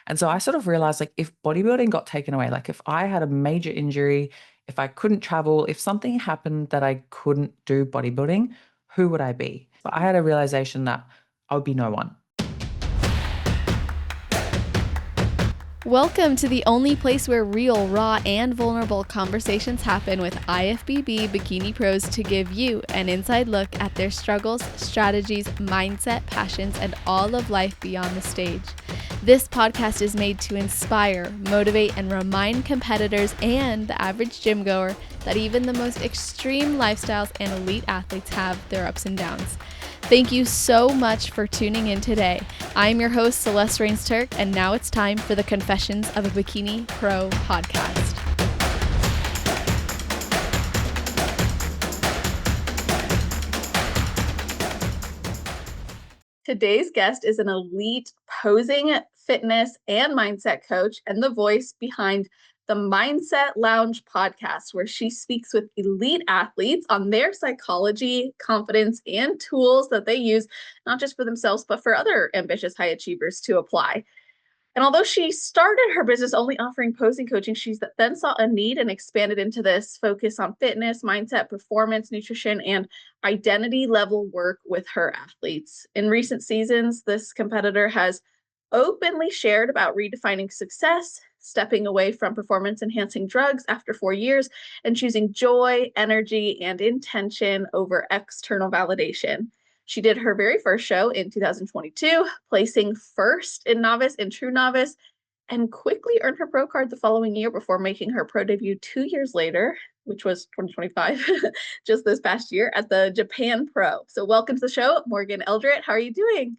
And so I sort of realized like if bodybuilding got taken away, like if I had a major injury, if I couldn't travel, if something happened that I couldn't do bodybuilding, who would I be? So I had a realization that I would be no one. Welcome to the only place where real, raw, and vulnerable conversations happen with IFBB Bikini Pros to give you an inside look at their struggles, strategies, mindset, passions, and all of life beyond the stage. This podcast is made to inspire, motivate, and remind competitors and the average gym goer that even the most extreme lifestyles and elite athletes have their ups and downs. Thank you so much for tuning in today. I'm your host, Celeste Rains Turk, and now it's time for the Confessions of a Bikini Pro podcast. Today's guest is an elite posing, fitness, and mindset coach and the voice behind the Mindset Lounge podcast, where she speaks with elite athletes on their psychology, confidence, and tools that they use, not just for themselves, but for other ambitious high achievers to apply. And although she started her business only offering posing coaching, she then saw a need and expanded into this focus on fitness, mindset, performance, nutrition, and identity level work with her athletes. In recent seasons, this competitor has openly shared about redefining success, stepping away from performance enhancing drugs after 4 years, and choosing joy, energy, and intention over external validation. She did her very first show in 2022, placing first in novice and true novice, and quickly earned her pro card the following year before making her pro debut 2 years later, which was 2025, just this past year at the Japan Pro. So welcome to the show, Morgan Eldrett. How are you doing?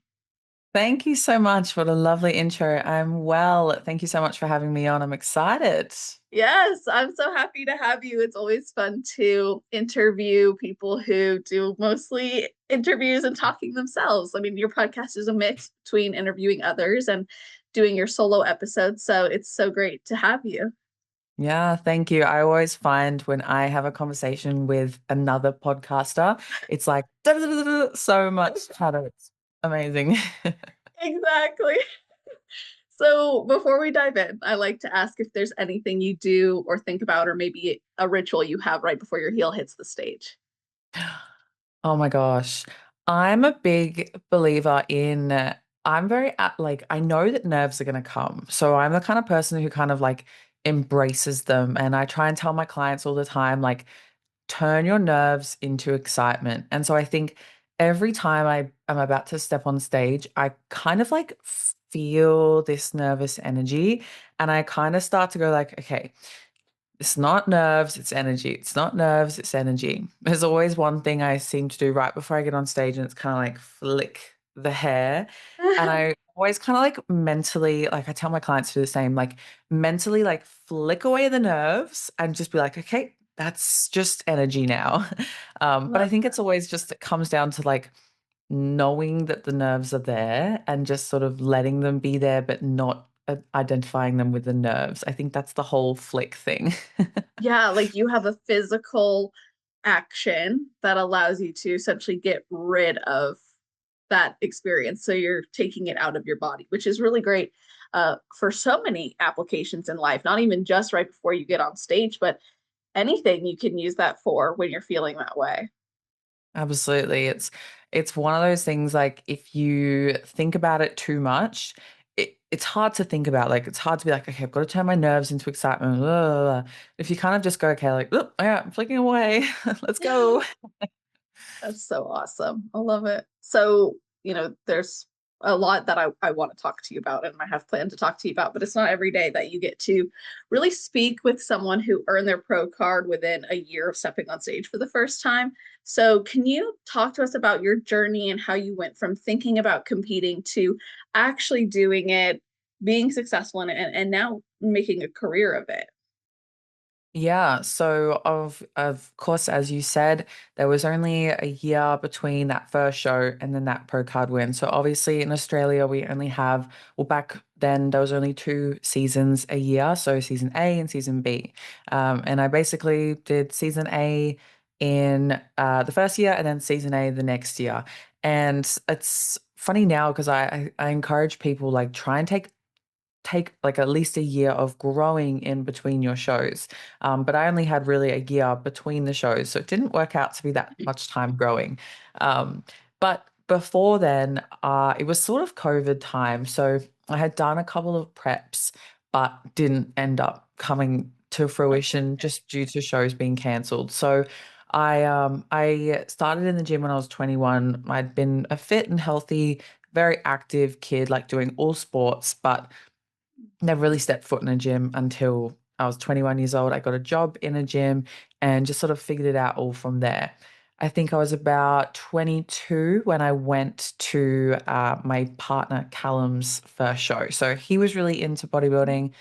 Thank you so much. What a lovely intro. I'm well. Thank you so much for having me on. I'm excited. Yes, I'm so happy to have you. It's always fun to interview people who do mostly interviews and talking themselves. I mean, your podcast is a mix between interviewing others and doing your solo episodes. So it's so great to have you. Yeah, thank you. I always find when I have a conversation with another podcaster, it's like so much chatter. It's amazing. Exactly. So before we dive in, I like to ask if there's anything you do or think about, or maybe a ritual you have right before your heel hits the stage. Oh my gosh. I'm a big believer in, I'm very, like, I know that nerves are going to come. So I'm the kind of person who kind of like embraces them. And I try and tell my clients all the time, like, turn your nerves into excitement. And so I think every time I am about to step on stage, I kind of like feel this nervous energy and I kind of start to go like, okay, it's not nerves, it's energy. It's not nerves, it's energy. There's always one thing I seem to do right before I get on stage, and it's kind of like flick the hair. And I always kind of like mentally, like I tell my clients to do the same, like mentally, like flick away the nerves and just be like, okay, that's just energy now. But I Love think that. it's always just, it comes down to like knowing that the nerves are there and just sort of letting them be there, but not identifying them with the nerves. I think that's the whole flick thing. Yeah, like you have a physical action that allows you to essentially get rid of that experience. So you're taking it out of your body, which is really great for so many applications in life, not even just right before you get on stage, but anything you can use that for when you're feeling that way. Absolutely. It's one of those things like if you think about it too much, it's hard to think about. Like it's hard to be like, okay, I've got to turn my nerves into excitement. Blah, blah, blah. If you kind of just go, okay, like, oh, yeah, I'm flicking away. Let's go. That's so awesome. I love it. So, there's a lot that I want to talk to you about and I have planned to talk to you about, but it's not every day that you get to really speak with someone who earned their pro card within a year of stepping on stage for the first time. So, can you talk to us about your journey and how you went from thinking about competing to actually doing it, being successful in it, and now making a career of it? Yeah, so of course, as you said, there was only a year between that first show and then that pro card win. So obviously in Australia, we only have, well, back then there was only two seasons a year, so season A and season B. And I basically did season A in the first year and then season A the next year. And it's funny now because I encourage people like try and take take like at least a year of growing in between your shows. But I only had really a year between the shows, so it didn't work out to be that much time growing. But before then, it was sort of COVID time. So I had done a couple of preps, but didn't end up coming to fruition Okay. just due to shows being cancelled. So I started in the gym when I was 21. I'd been a fit and healthy, very active kid, like doing all sports, but never really stepped foot in a gym until I was 21 years old. I got a job in a gym and just sort of figured it out all from there. I think I was about 22 when I went to my partner Callum's first show. So he was really into bodybuilding.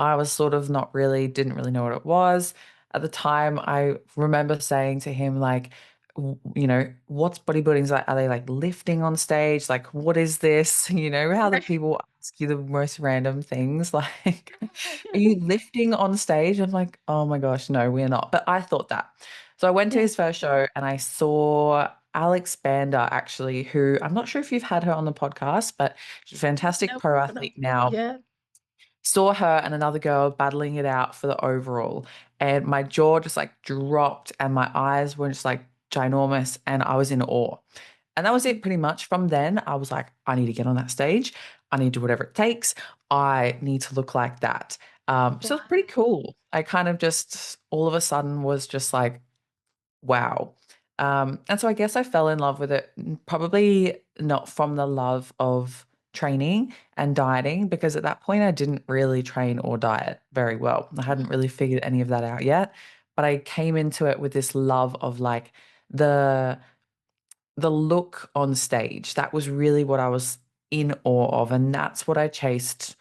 I was sort of not really, didn't really know what it was. At the time, I remember saying to him, like, what's bodybuilding like? Are they like lifting on stage? Like, what is this? You know, how the Right. people ask you the most random things, like, are you lifting on stage? I'm like, oh my gosh, no, we're not. But I thought that. So I went to Yeah. his first show and I saw Alex Bander, actually, who I'm not sure if you've had her on the podcast, but she's a fantastic Nope. pro But athlete now. yeah. Saw her and another girl battling it out for the overall. And my jaw just like dropped and my eyes were just like ginormous and I was in awe. And that was it pretty much. From then, I was like, I need to get on that stage. I need to do whatever it takes. I need to look like that. So it's pretty Wow. cool. I kind of just all of a sudden was just like, wow. And so I guess I fell in love with it, probably not from the love of training and dieting, because at that point I didn't really train or diet very well. I hadn't really figured any of that out yet. But I came into it with this love of like the the look on stage. That was really what I was in awe of. And that's what I chased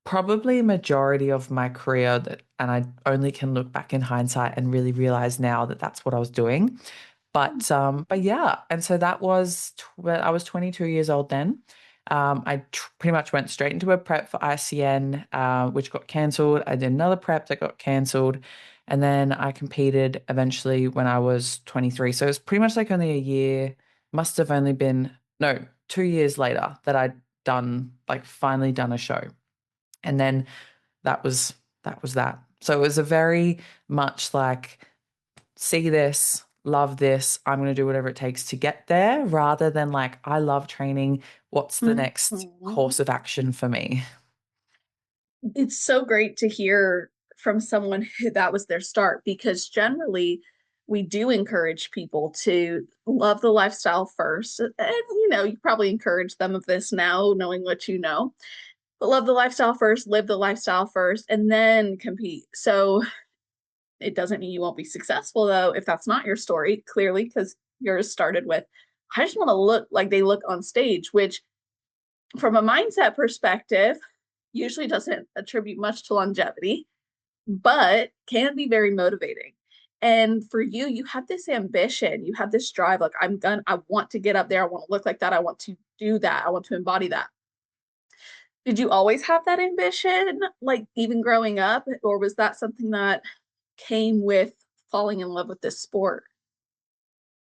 probably majority of my career that, and I only can look back in hindsight and really realize now that that's what I was doing. But yeah, and so that was I was 22 years old then. I pretty much went straight into a prep for ICN, which got cancelled. I did another prep that got cancelled, and then I competed eventually when I was 23. So it was pretty much like only a year. Must have only been no 2 years later that I'd done like finally done a show, and then that was that was that. So it was a very much like see this, love this, I'm going to do whatever it takes to get there, rather than like, I love training. What's the next Mhm. course of action for me? It's so great to hear from someone who that was their start because generally we do encourage people to love the lifestyle first. And you probably encourage them of this now, knowing what you know, but love the lifestyle first, live the lifestyle first, and then compete. So it doesn't mean you won't be successful though, if that's not your story, clearly, because yours started with, I just want to look like they look on stage, which from a mindset perspective, usually doesn't attribute much to longevity, but can be very motivating. And for you, you have this ambition, you have this drive. Like, I want to get up there. I want to look like that. I want to do that. I want to embody that. Did you always have that ambition, like even growing up? Or was that something that came with falling in love with this sport?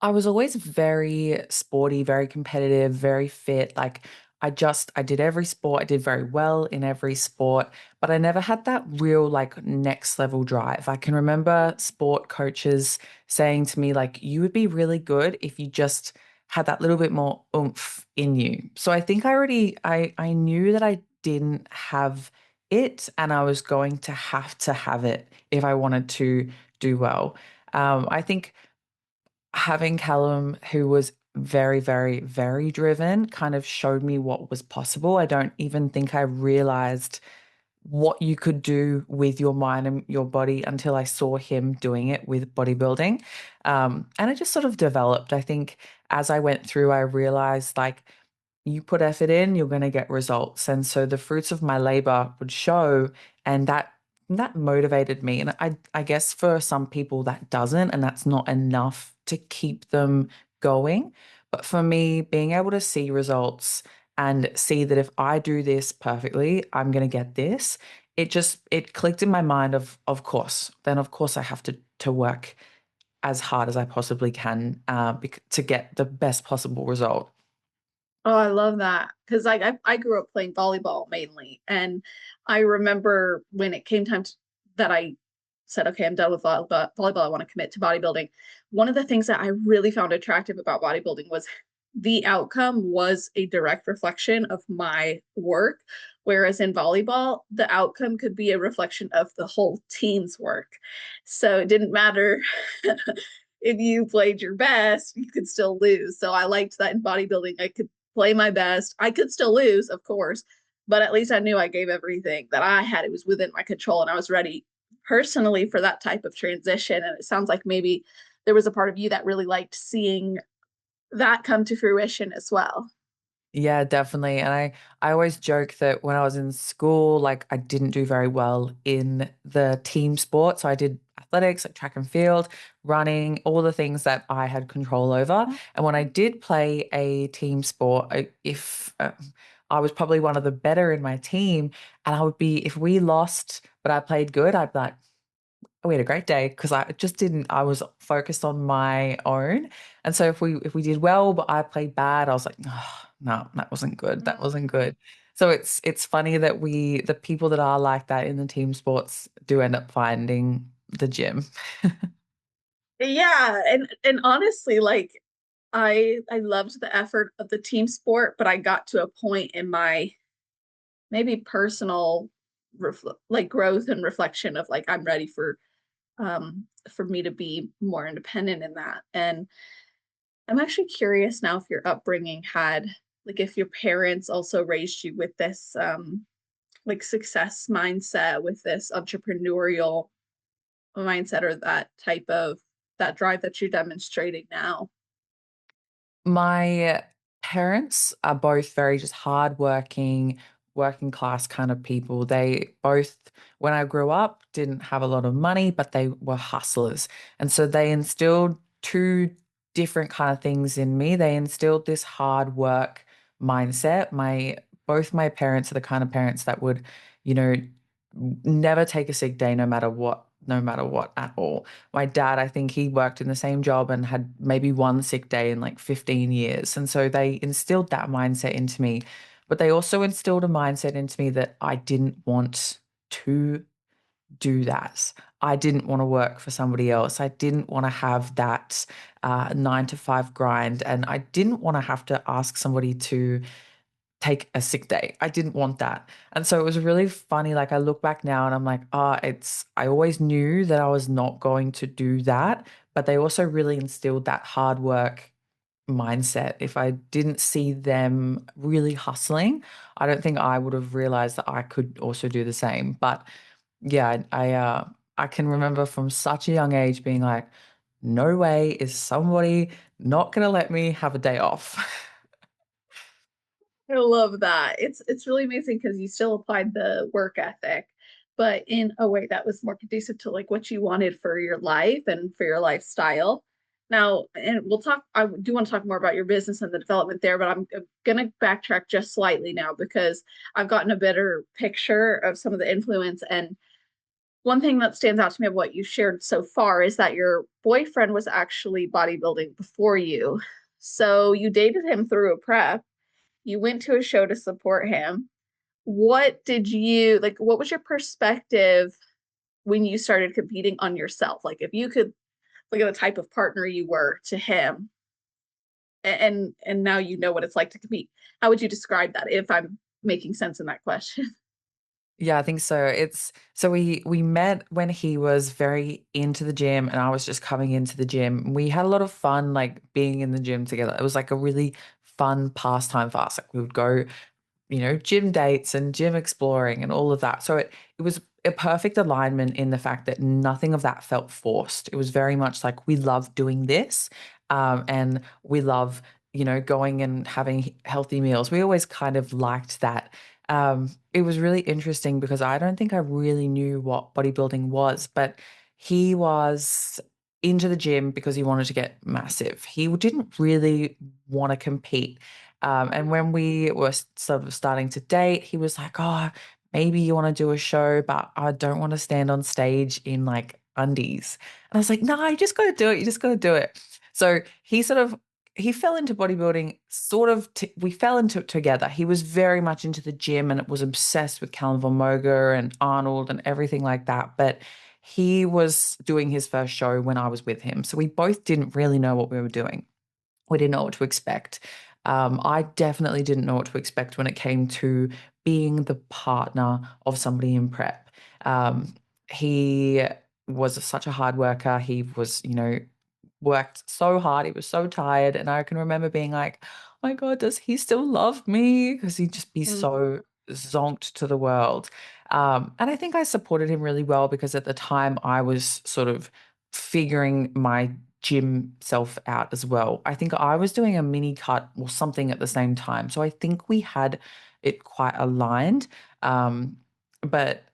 I was always very sporty, very competitive, very fit. Like I did every sport. I did very well in every sport, but I never had that real like next level drive. I can remember sport coaches saying to me like you would be really good if you just had that little bit more oomph in you. So I think I knew that I didn't have it and I was going to have it if I wanted to do well. I think having Callum, who was very, very, very driven, kind of showed me what was possible. I don't even think I realized what you could do with your mind and your body until I saw him doing it with bodybuilding. And it just sort of developed. I think as I went through, I realized like you put effort in, you're going to get results. And so the fruits of my labor would show, and that motivated me. And I guess for some people that doesn't, and that's not enough to keep them going. But for me, being able to see results and see that if I do this perfectly, I'm going to get this. It clicked in my mind of course. Then of course I have to work as hard as I possibly can to get the best possible result. Oh, I love that because I grew up playing volleyball mainly, and I remember when it came time that I said, okay, I'm done with volleyball. I want to commit to bodybuilding. One of the things that I really found attractive about bodybuilding was the outcome was a direct reflection of my work, whereas in volleyball, the outcome could be a reflection of the whole team's work. So it didn't matter if you played your best, you could still lose. So I liked that in bodybuilding. I could play my best. I could still lose, of course, but at least I knew I gave everything that I had. It was within my control and I was ready personally for that type of transition. And it sounds like maybe there was a part of you that really liked seeing that come to fruition as well. Yeah, definitely. And I always joke that when I was in school, like I didn't do very well in the team sport. So I did athletics, like track and field, running, all the things that I had control over. And when I did play a team sport, if I was probably one of the better in my team, and I would be, if we lost, but I played good, I'd be like, we had a great day because I just didn't, I was focused on my own. And so if we did well but I played bad, I was like, oh, no, that wasn't good. That wasn't good. So it's funny that the people that are like that in the team sports do end up finding the gym. Yeah, and honestly, like I loved the effort of the team sport, but I got to a point in my maybe personal like growth and reflection of like I'm ready for me to be more independent in that. And I'm actually curious now if your upbringing had like if your parents also raised you with this like success mindset, with this entrepreneurial mindset, or that type of that drive that you're demonstrating now. My parents are both very just hardworking, working class kind of people. They both, when I grew up, didn't have a lot of money, but they were hustlers. And so they instilled two different kind of things in me. They instilled this hard work mindset. Both my parents are the kind of parents that would, you know, never take a sick day no matter what at all. My dad, I think he worked in the same job and had maybe one sick day in like 15 years. And so they instilled that mindset into me. But they also instilled a mindset into me that I didn't want to do that. I didn't want to work for somebody else. I didn't want to have that 9 to 5 grind. And I didn't want to have to ask somebody to take a sick day. I didn't want that. And so it was really funny. Like I look back now and I'm like, I always knew that I was not going to do that, but they also really instilled that hard work mindset. If I didn't see them really hustling, I don't think I would have realized that I could also do the same. But yeah, I can remember from such a young age being like, no way is somebody not going to let me have a day off. I love that. It's really amazing because you still applied the work ethic, but in a way that was more conducive to like what you wanted for your life and for your lifestyle. Now, and we'll talk, I do want to talk more about your business and the development there, but I'm gonna backtrack just slightly now because I've gotten a better picture of some of the influence. And one thing that stands out to me of what you shared so far is that your boyfriend was actually bodybuilding before you. So you dated him through a prep, you went to a show to support him. What did you like? What was your perspective when you started competing on yourself? Like, if you could look at the type of partner you were to him, and now you know what it's like to compete, how would you describe that? If I'm making sense in that question. Yeah, I think so. It's so we met when he was very into the gym and I was just coming into the gym. We had a lot of fun like being in the gym together. It was like a really fun pastime for us. Like we would go, gym dates and gym exploring and all of that. So it was a perfect alignment in the fact that nothing of that felt forced. It was very much like we love doing this, and we love, going and having healthy meals. We always kind of liked that. It was really interesting because I don't think I really knew what bodybuilding was, but he was into the gym because he wanted to get massive. He didn't really want to compete. And when we were sort of starting to date, he was like, "Oh, maybe you want to do a show, but I don't want to stand on stage in like undies." And I was like, "No, you just got to do it. You just got to do it." So he sort of he fell into bodybuilding sort of we fell into it together. He was very much into the gym and was obsessed with Callum von Moger and Arnold and everything like that. But he was doing his first show when I was with him. So we both didn't really know what we were doing. We didn't know what to expect. I definitely didn't know what to expect when it came to being the partner of somebody in prep. He was such a hard worker. He was, worked so hard. He was so tired. And I can remember being like, oh my God, does he still love me? Because he'd just be Mm, so zonked to the world. And I think I supported him really well because at the time I was sort of figuring my gym self out as well. I think I was doing a mini cut or something at the same time. So I think we had it quite aligned. But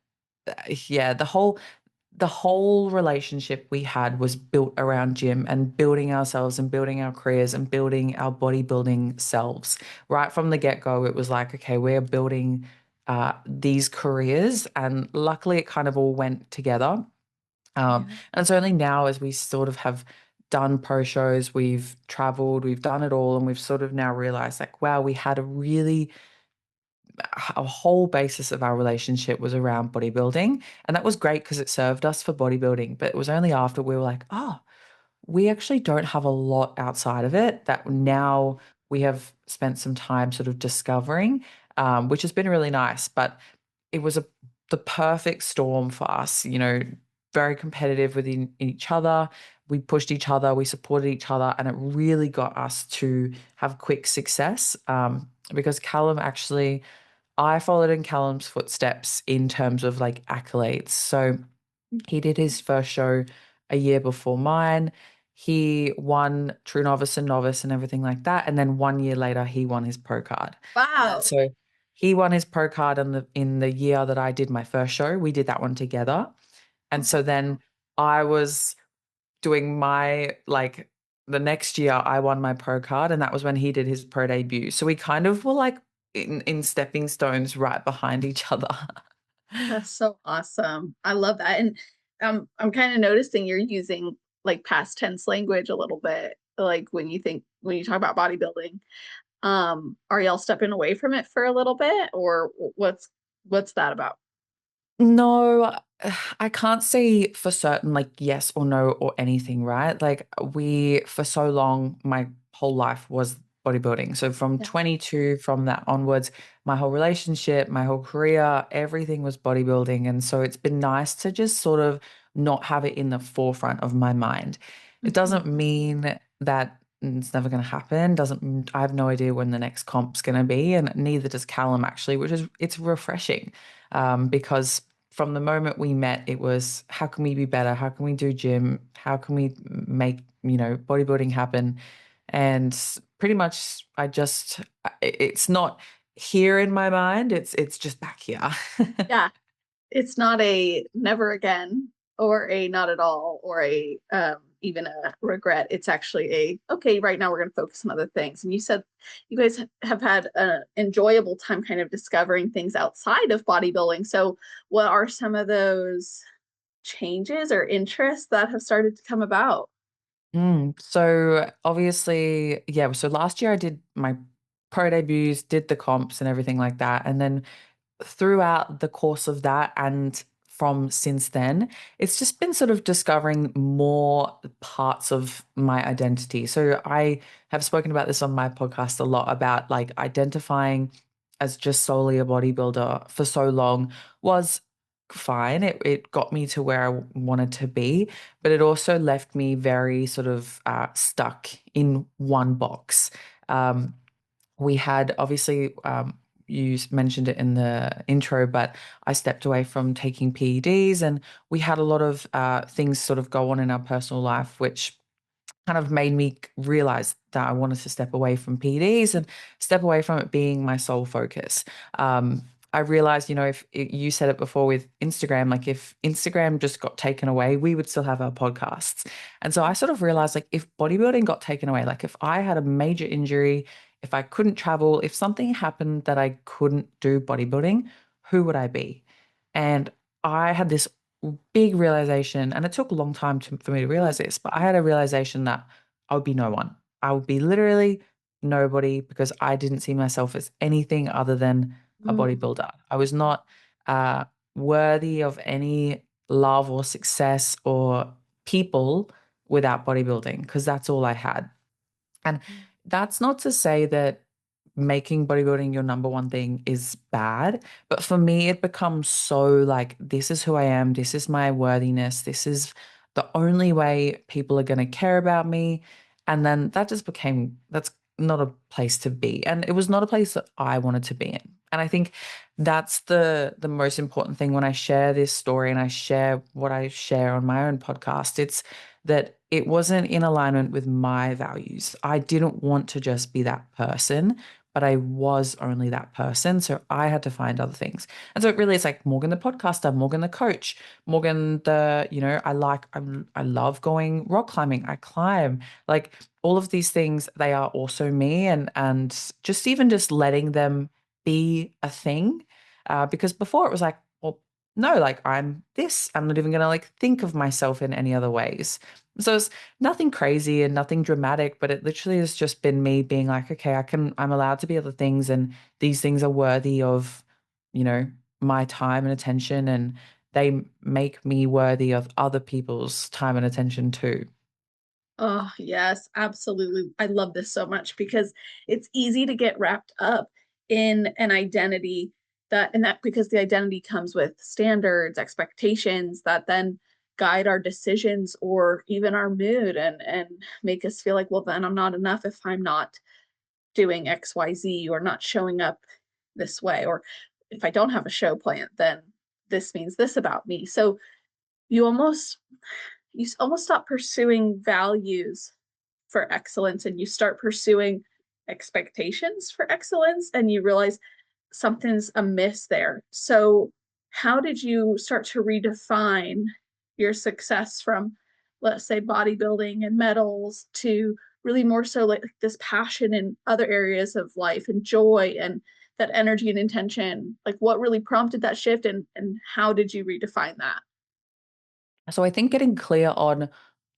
yeah, the whole relationship we had was built around gym and building ourselves and building our careers and building our bodybuilding selves. Right from the get-go, it was like, okay, we're building these careers. And luckily, it kind of all went together. yeah. And it's only now as we sort of have done pro shows, we've traveled, we've done it all, and we've sort of now realized like, wow, we had a whole basis of our relationship was around bodybuilding. And that was great because it served us for bodybuilding. But it was only after we were like, oh, we actually don't have a lot outside of it that now we have spent some time sort of discovering, which has been really nice. But it was the perfect storm for us, very competitive within each other. We pushed each other, we supported each other, and it really got us to have quick success. Because Callum actually, I followed in Callum's footsteps in terms of like accolades. So he did his first show a year before mine. He won True Novice and Novice and everything like that. And then 1 year later, he won his pro card. Wow. So he won his pro card in the year that I did my first show. We did that one together. And Okay. so then I was doing my like the next year I won my pro card and that was when he did his pro debut. So we kind of were like in stepping stones right behind each other. That's so awesome. I love that. And I'm kind of noticing you're using like past tense language a little bit, like when you talk about bodybuilding. Are y'all stepping away from it for a little bit, or what's that about? No, I can't say for certain, like yes or no or anything, right? Like for so long, my whole life was bodybuilding. So from Yeah. 22, from that onwards, my whole relationship, my whole career, everything was bodybuilding. And so it's been nice to just sort of not have it in the forefront of my mind. It Mhm. doesn't mean that it's never going to happen. I have no idea when the next comp's going to be, and neither does Callum actually, it's refreshing because from the moment we met, it was how can we be better? How can we do gym? How can we make, bodybuilding happen? And pretty much it's not here in my mind. It's just back here. Yeah, it's not a never again or a not at all or a even a regret. It's actually a okay, right now we're going to focus on other things. And you said you guys have had an enjoyable time kind of discovering things outside of bodybuilding. So, what are some of those changes or interests that have started to come about? So obviously, yeah. So last year I did my pro debuts, did the comps and everything like that. And then throughout the course of that and from since then, it's just been sort of discovering more parts of my identity. So I have spoken about this on my podcast a lot about like identifying as just solely a bodybuilder for so long was fine. It got me to where I wanted to be, but it also left me very sort of stuck in one box. Um, we had obviously you mentioned it in the intro, but I stepped away from taking PEDs, and we had a lot of things sort of go on in our personal life, which kind of made me realize that I wanted to step away from PEDs and step away from it being my sole focus. I realized, if you said it before with Instagram, like if Instagram just got taken away, we would still have our podcasts. And so I sort of realized, like, if bodybuilding got taken away, like if I had a major injury, if I couldn't travel, if something happened that I couldn't do bodybuilding, who would I be? And I had this big realization, and it took a long time for me to realize this, but I had a realization that I would be no one. I would be literally nobody because I didn't see myself as anything other than a Mm. bodybuilder. I was not uh, worthy of any love or success or people without bodybuilding because that's all I had. And that's not to say that making bodybuilding your number one thing is bad, but for me, it becomes so like, this is who I am, this is my worthiness, this is the only way people are going to care about me. And then that just became, that's not a place to be. And it was not a place that I wanted to be in. And I think that's the most important thing when I share this story and I share what I share on my own podcast. It's that it wasn't in alignment with my values. I didn't want to just be that person, but I was only that person. So I had to find other things. And so it really is like Morgan the podcaster, Morgan the coach, Morgan I love going rock climbing. I climb. Like all of these things, they are also me and just even just letting them be a thing. Because before it was like, well, no, like I'm this. I'm not even gonna like think of myself in any other ways. So it's nothing crazy and nothing dramatic, but it literally has just been me being like, okay, I'm allowed to be other things, and these things are worthy of, you know, my time and attention, and they make me worthy of other people's time and attention too. Oh, yes, absolutely. I love this so much because it's easy to get wrapped up in an identity and that because the identity comes with standards, expectations that then guide our decisions or even our mood and make us feel like, well, then I'm not enough if I'm not doing XYZ or not showing up this way. Or if I don't have a show plan, then this means this about me. So you almost you almost stop pursuing values for excellence and you start pursuing expectations for excellence and you realize something's amiss there. So, how did you start to redefine your success from, let's say, bodybuilding and medals to really more so like this passion in other areas of life and joy and that energy and intention? Like, what really prompted that shift and how did you redefine that? So I think getting clear on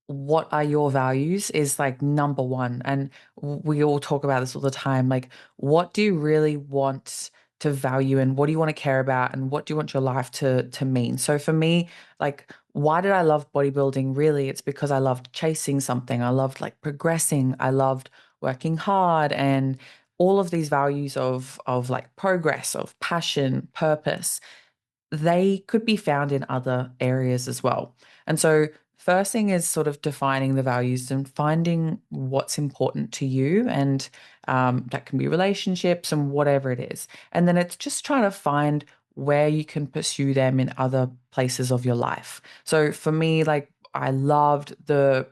what are your values is like number one. And we all talk about this all the time. Like, what do you really want to value and what do you want to care about and what do you want your life to mean? So for me, like, why did I love bodybuilding? Really, it's because I loved chasing something. I loved like progressing. I loved working hard and all of these values of like progress, of passion, purpose they could be found in other areas as well. And so, first thing is sort of defining the values and finding what's important to you. And that can be relationships and whatever it is. And then it's just trying to find where you can pursue them in other places of your life. So, for me, like, I loved the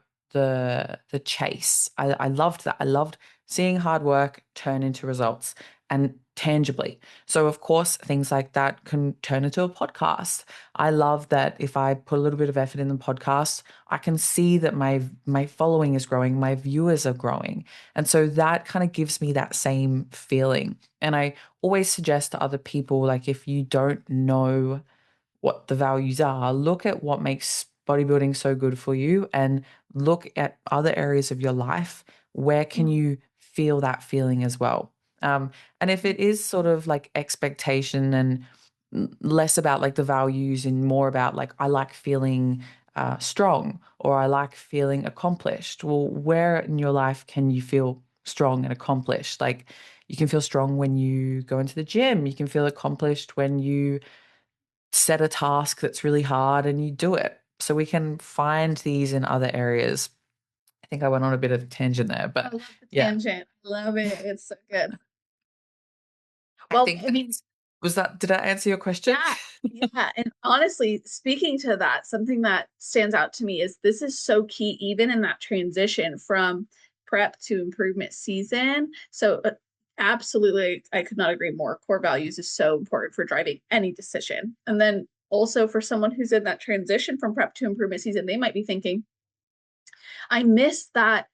chase. I loved that. I loved seeing hard work turn into results and tangibly. So, of course, things like that can turn into a podcast. I love that if I put a little bit of effort in the podcast, I can see that my following is growing, my viewers are growing. And so that kind of gives me that same feeling. And I always suggest to other people, like, if you don't know what the values are, look at what makes bodybuilding so good for you and look at other areas of your life. Where can Mm, you feel that feeling as well? And if it is sort of like expectation and less about like the values and more about like, I like feeling strong or I like feeling accomplished. Well, where in your life can you feel strong and accomplished? Like, you can feel strong when you go into the gym. You can feel accomplished when you set a task that's really hard and you do it. So we can find these in other areas. I think I went on a bit of a tangent there, I but love the yeah, tangent. I love it. It's so good. I Well, think I mean, did I answer your question? yeah, yeah. And honestly, speaking to that, something that stands out to me is this is so key, even in that transition from prep to improvement season. So, absolutely, I could not agree more. Core values is so important for driving any decision. And then also for someone who's in that transition from prep to improvement season, they might be thinking, I miss that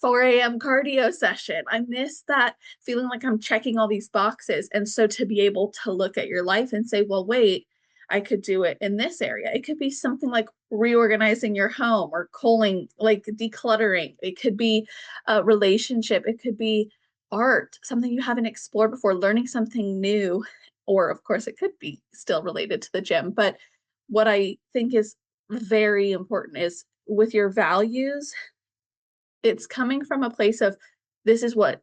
4 a.m. cardio session. I miss that feeling like I'm checking all these boxes. And so to be able to look at your life and say, well, wait, I could do it in this area. It could be something like reorganizing your home or culling, like decluttering. It could be a relationship. It could be art, something you haven't explored before, learning something new. Or, of course, it could be still related to the gym. But what I think is very important is with your values, it's coming from a place of this is what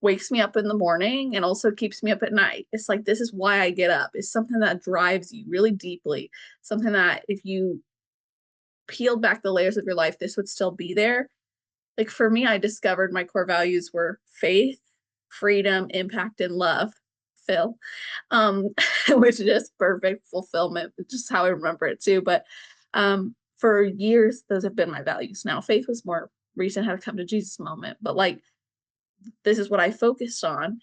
wakes me up in the morning and also keeps me up at night. It's like this is why I get up. It's something that drives you really deeply. Something that if you peeled back the layers of your life, this would still be there. Like for me, I discovered my core values were faith, freedom, impact, and love. Phil, um, which is just perfect fulfillment, just how I remember it too. But for years, those have been my values. Now, faith was more recent, had a come to Jesus moment, but like this is what I focused on.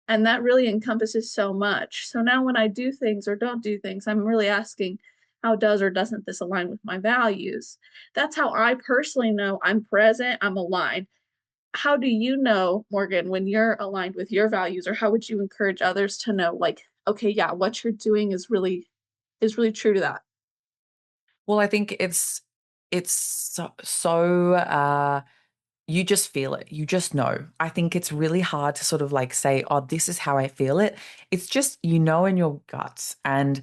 And that really encompasses so much. So now when I do things or don't do things, I'm really asking, how does or doesn't this align with my values? That's how I personally know I'm present, I'm aligned. How do you know, Morgan, when you're aligned with your values, or how would you encourage others to know, like, okay, yeah, what you're doing is really true to that? Well, I think it's so you just feel it. You just know. I think it's really hard to sort of like say, oh, this is how I feel it. It's just, you know, in your guts. And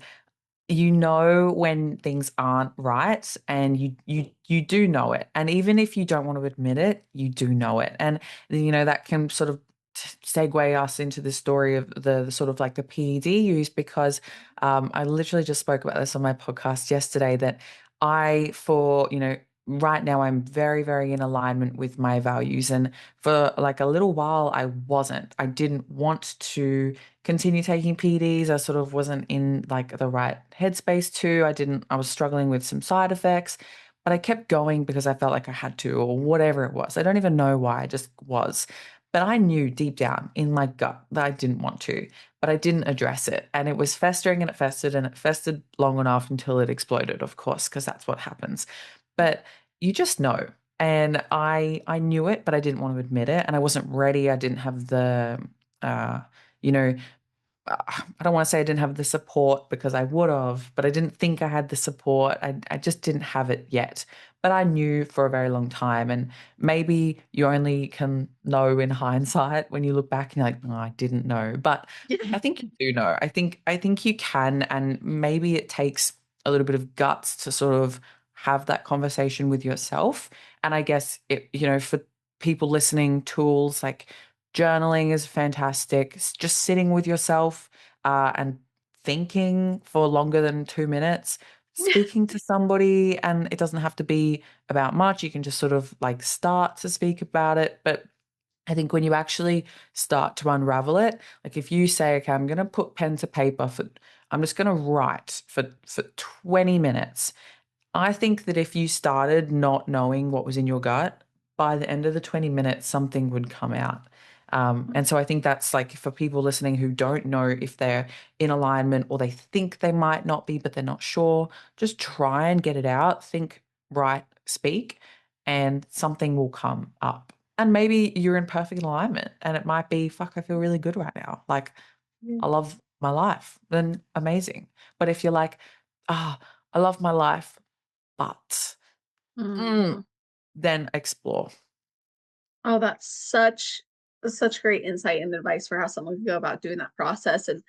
you know when things aren't right, and you do know it, and even if you don't want to admit it, you do know it. And you know that can sort of segue us into the story of the sort of like the PED use, because I literally just spoke about this on my podcast yesterday, that I, for right now, I'm very, very in alignment with my values. And for like a little while, I didn't want to continue taking PEDs. I sort of wasn't in like the right headspace to. I was struggling with some side effects, but I kept going because I felt like I had to, or whatever it was. I don't even know why, I just was. But I knew deep down in my gut that I didn't want to, but I didn't address it. And it was festering and it festered long enough until it exploded, of course, because that's what happens. But you just know. And I knew it, but I didn't want to admit it. And I wasn't ready. I didn't have the uh, you know, I don't want to say I didn't have the support, because I would have, but I didn't think I had the support. I just didn't have it yet. But I knew for a very long time. And maybe you only can know in hindsight when you look back and you're like, oh, I didn't know. But I think you do know. I think you can. And maybe it takes a little bit of guts to sort of have that conversation with yourself. And I guess for people listening, tools like journaling is fantastic. Just sitting with yourself and thinking for longer than 2 minutes, speaking to somebody, and it doesn't have to be about much. You can just sort of like start to speak about it. But I think when you actually start to unravel it, like if you say, okay, I'm going to put pen to paper I'm just going to write for 20 minutes. I think that if you started not knowing what was in your gut, by the end of the 20 minutes, something would come out. And so I think that's like for people listening who don't know if they're in alignment, or they think they might not be, but they're not sure, just try and get it out. Think, write, speak, and something will come up. And maybe you're in perfect alignment, and it might be, fuck, I feel really good right now. Like, I love my life. Then amazing. But if you're like, I love my life, but mm, Mm. then explore. Oh, that's such great insight and advice for how someone could go about doing that process. And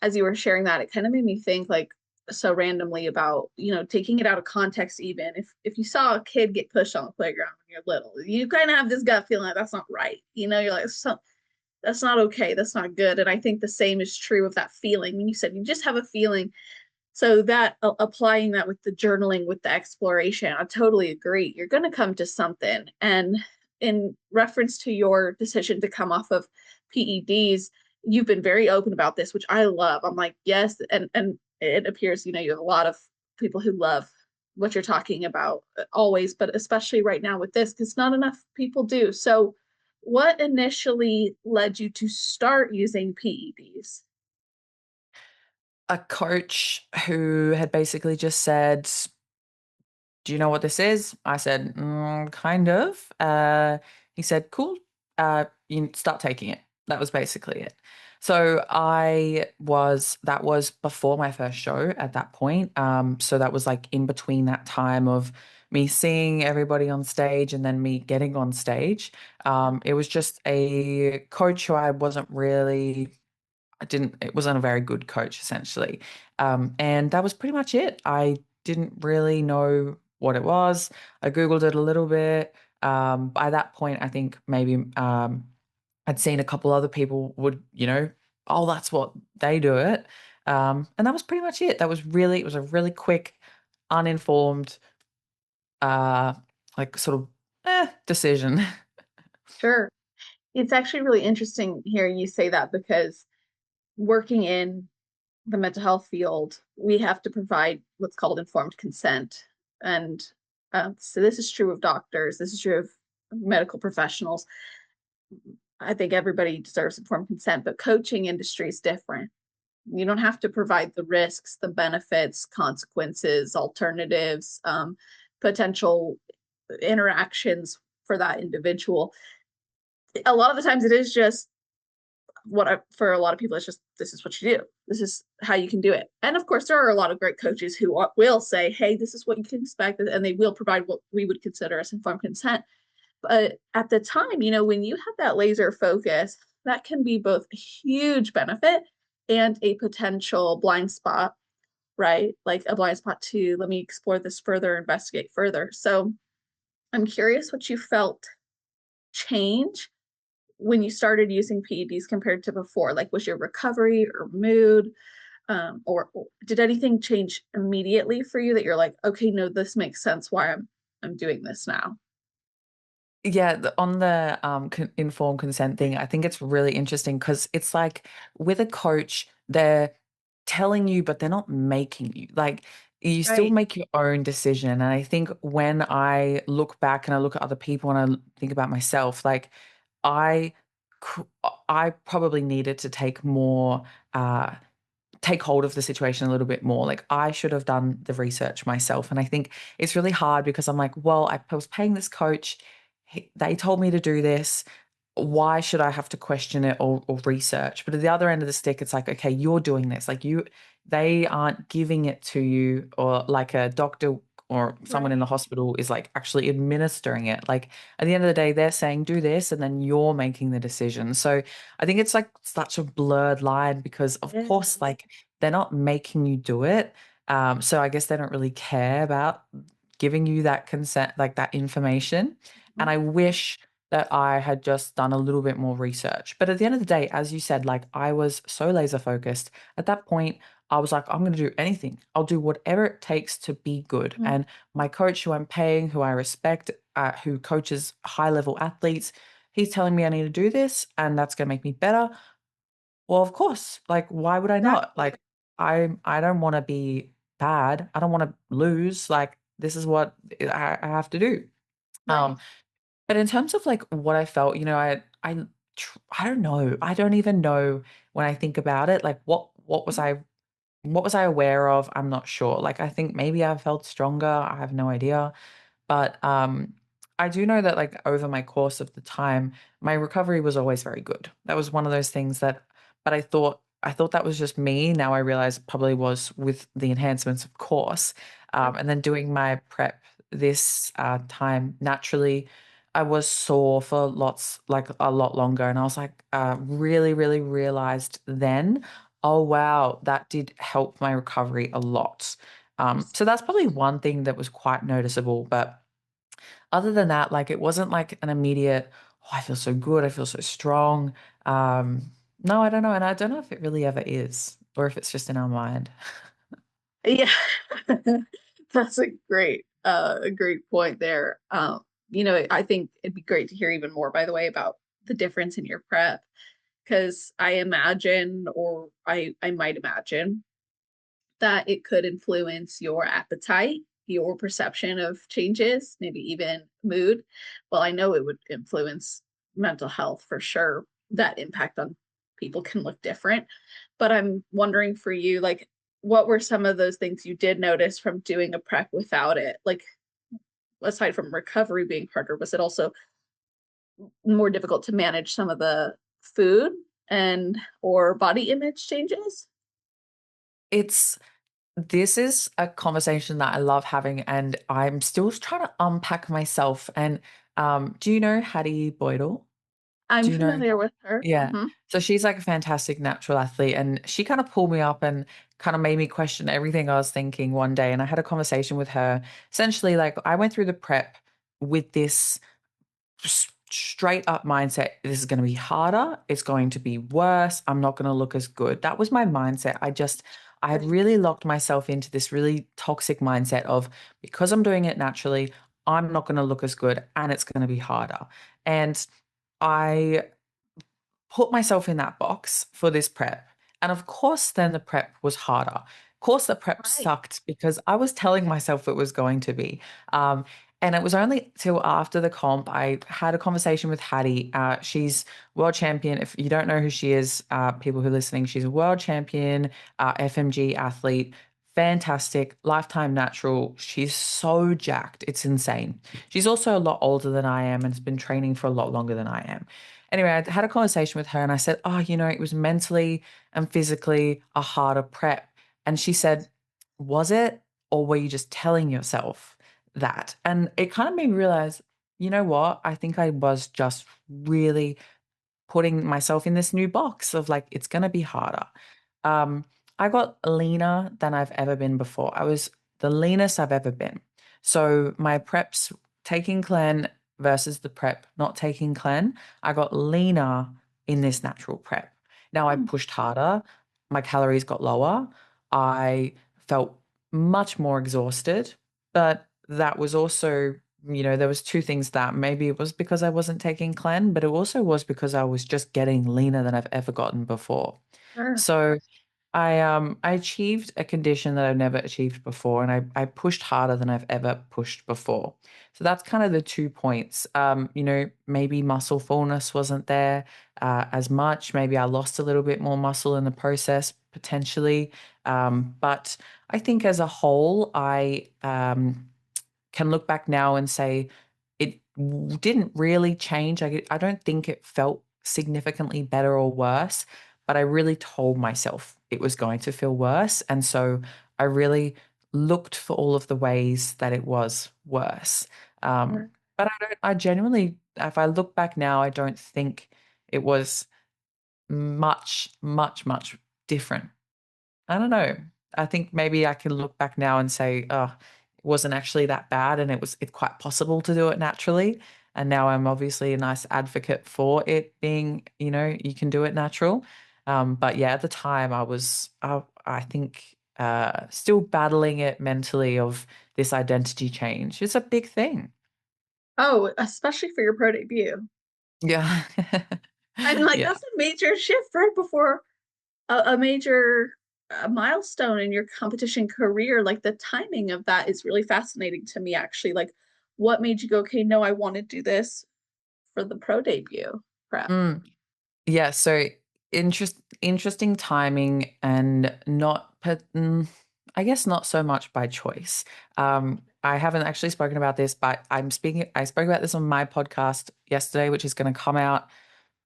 as you were sharing that, it kind of made me think like so randomly about, taking it out of context. Even if you saw a kid get pushed on the playground when you're little, you kind of have this gut feeling like that's not right. You're like, that's not okay. That's not good. And I think the same is true of that feeling. When you said you just have a feeling, so that applying that with the journaling, with the exploration, I totally agree. You're going to come to something. And in reference to your decision to come off of PEDs, you've been very open about this, which I love. I'm like, yes, and it appears, you have a lot of people who love what you're talking about always, but especially right now with this, because not enough people do. So what initially led you to start using PEDs? A coach who had basically just said, do you know what this is? I said, kind of. He said, cool. You start taking it. That was basically it. So that was before my first show at that point. So that was like in between that time of me seeing everybody on stage and then me getting on stage. It was just a coach who it wasn't a very good coach essentially. And that was pretty much it. I didn't really know what it was. I Googled it a little bit. By that point, I think maybe I'd seen a couple other people oh, that's what they do it. And that was pretty much it. It was a really quick, uninformed, uh, like sort of decision. Sure. It's actually really interesting hearing you say that because working in the mental health field, we have to provide what's called informed consent. And so this is true of doctors, this is true of medical professionals. I think everybody deserves informed consent, but coaching industry is different. You don't have to provide the risks, the benefits, consequences, alternatives, potential interactions for that individual. A lot of the times it is just for a lot of people, it's just, this is what you do. This is how you can do it. And of course, there are a lot of great coaches who will say, hey, this is what you can expect. And they will provide what we would consider as informed consent. But at the time, when you have that laser focus, that can be both a huge benefit and a potential blind spot, right? Like a blind spot to, let me explore this further, investigate further. So I'm curious what you felt change when you started using PEDs compared to before. Like, was your recovery or mood, or did anything change immediately for you that you're like, okay, no, this makes sense why I'm doing this now? Yeah, on the informed consent thing, I think it's really interesting because it's like with a coach, they're telling you, but they're not making you. Like you still Right. make your own decision. And I think when I look back and I look at other people and I think about myself, like I, I probably needed to uh, take hold of the situation a little bit more. Like I should have done the research myself. And I think it's really hard because I'm like, well, I was paying this coach. They told me to do this. Why should I have to question it or research? But at the other end of the stick, it's like, okay, you're doing this. They aren't giving it to you, or like a doctor or someone in the Right. hospital is like actually administering it. Like at the end of the day, they're saying do this, and then you're making the decision. So I think it's like such a blurred line because, of Yeah. course, like they're not making you do it. So I guess they don't really care about giving you that consent, like that information. And I wish that I had just done a little bit more research. But at the end of the day, as you said, like I was so laser focused. At that point, I was like, I'm going to do anything. I'll do whatever it takes to be good. Mhm. And my coach, who I'm paying, who I respect, who coaches high level athletes, he's telling me I need to do this and that's going to make me better. Well, of course. Like, why would I not? Exactly. Like, I don't want to be bad. I don't want to lose. Like, this is what I have to do. Right. But in terms of like what I felt, I don't know. I don't even know when I think about it. Like, what was I aware of? I'm not sure. Like, I think maybe I felt stronger. I have no idea. But I do know that like over my course of the time, my recovery was always very good. That was one of those things but I thought that was just me. Now I realize it probably was with the enhancements, of course. And then doing my prep this time, naturally, I was sore for like a lot longer. And I was like, really, really realized then, oh wow, that did help my recovery a lot. So that's probably one thing that was quite noticeable. But other than that, like it wasn't like an immediate, oh, I feel so good, I feel so strong. No, I don't know. And I don't know if it really ever is, or if it's just in our mind. Yeah. That's a great point there. I think it'd be great to hear even more, by the way, about the difference in your prep, because I imagine, or I might imagine, that it could influence your appetite, your perception of changes, maybe even mood. Well, I know it would influence mental health for sure. That impact on people can look different. But I'm wondering for you, like, what were some of those things you did notice from doing a prep without it? Like, aside from recovery being harder, was it also more difficult to manage some of the food and or body image changes? It's This is a conversation that I love having, and I'm still trying to unpack myself. And do you know Hattie Boydell? I'm Do you know? familiar with her. Yeah. Hmm. So she's like a fantastic natural athlete, and she kind of pulled me up and kind of made me question everything I was thinking one day. And I had a conversation with her. Essentially, like I went through the prep with this straight up mindset. This is going to be harder. It's going to be worse. I'm not going to look as good. That was my mindset. I had really locked myself into this really toxic mindset of because I'm doing it naturally, I'm not going to look as good and it's going to be harder. And I put myself in that box for this prep. And of course, then the prep was harder. Of course, the prep Right. sucked because I was telling myself it was going to be. Um, and it was only till after the comp, I had a conversation with Hattie. She's world champion. If you don't know who she is, people who are listening, she's a world champion, FMG athlete, fantastic, lifetime natural. She's so jacked. It's insane. She's also a lot older than I am and has been training for a lot longer than I am. Anyway, I had a conversation with her and I said, oh, it was mentally and physically a harder prep. And she said, was it? Or were you just telling yourself that? And it kind of made me realize, you know what? I think I was just really putting myself in this new box of like, it's going to be harder. Um, I got leaner than I've ever been before. I was the leanest I've ever been. So my preps, taking Clen versus the prep, not taking Clen, I got leaner in this natural prep. Now I Hmm. pushed harder. My calories got lower. I felt much more exhausted, but that was also, there was two things that maybe it was because I wasn't taking Clen, but it also was because I was just getting leaner than I've ever gotten before. Sure. So I achieved a condition that I've never achieved before, and I pushed harder than I've ever pushed before. So that's kind of the 2 points. Maybe muscle fullness wasn't there as much. Maybe I lost a little bit more muscle in the process potentially. But I think as a whole, I can look back now and say it didn't really change. I don't think it felt significantly better or worse, but I really told myself it was going to feel worse. And so I really looked for all of the ways that it was worse. Sure. But I genuinely, if I look back now, I don't think it was much, much, much different. I don't know. I think maybe I can look back now and say, oh, it wasn't actually that bad and it's quite possible to do it naturally. And now I'm obviously a nice advocate for it being, you can do it natural. But yeah, at the time I think, still battling it mentally of this identity change. It's a big thing. Oh, especially for your pro debut. Yeah. And like Yeah. that's a major shift right before a major milestone in your competition career. Like the timing of that is really fascinating to me, actually. Like, what made you go, okay, no, I want to do this for the pro debut prep? Mm. Yeah, so interesting timing and I guess not so much by choice. I haven't actually spoken about this, but I spoke about this on my podcast yesterday, which is going to come out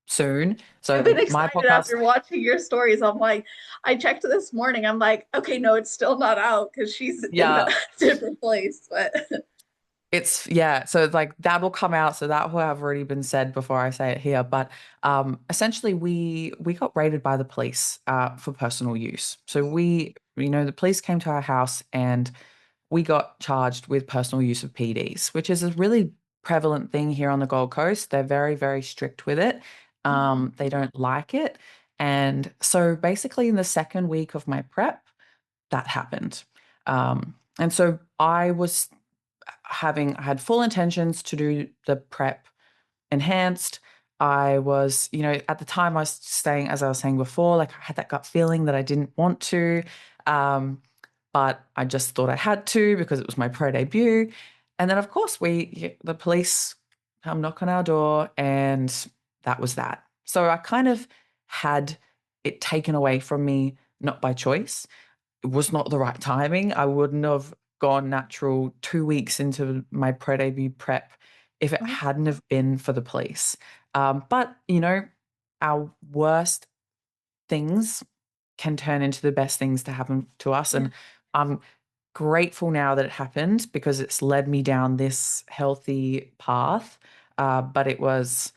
soon. I've been So my excited podcast, after watching your stories. I'm like, I checked this morning. I'm like, okay, no, it's still not out because she's in a yeah, different place. But so it's like that will come out. So that will have already been said before I say it here. But essentially, we got raided by the police for personal use. So the police came to our house and we got charged with personal use of PEDs, which is a really prevalent thing here on the Gold Coast. They're very, very strict with it. They don't like it. And so basically, in the second week of my prep, that happened. And so I had full intentions to do the prep enhanced. I was, at the time I was staying, as I was saying before, like I had that gut feeling that I didn't want to. Um, but I just thought I had to because it was my pro debut. And then, of course, the police come knock on our door, and that was that. So I kind of had it taken away from me, not by choice. It was not the right timing. I wouldn't have gone natural 2 weeks into my pro debut prep if it hadn't have been for the police. But our worst things can turn into the best things to happen to us. Yeah. And I'm grateful now that it happened because it's led me down this healthy path. But it was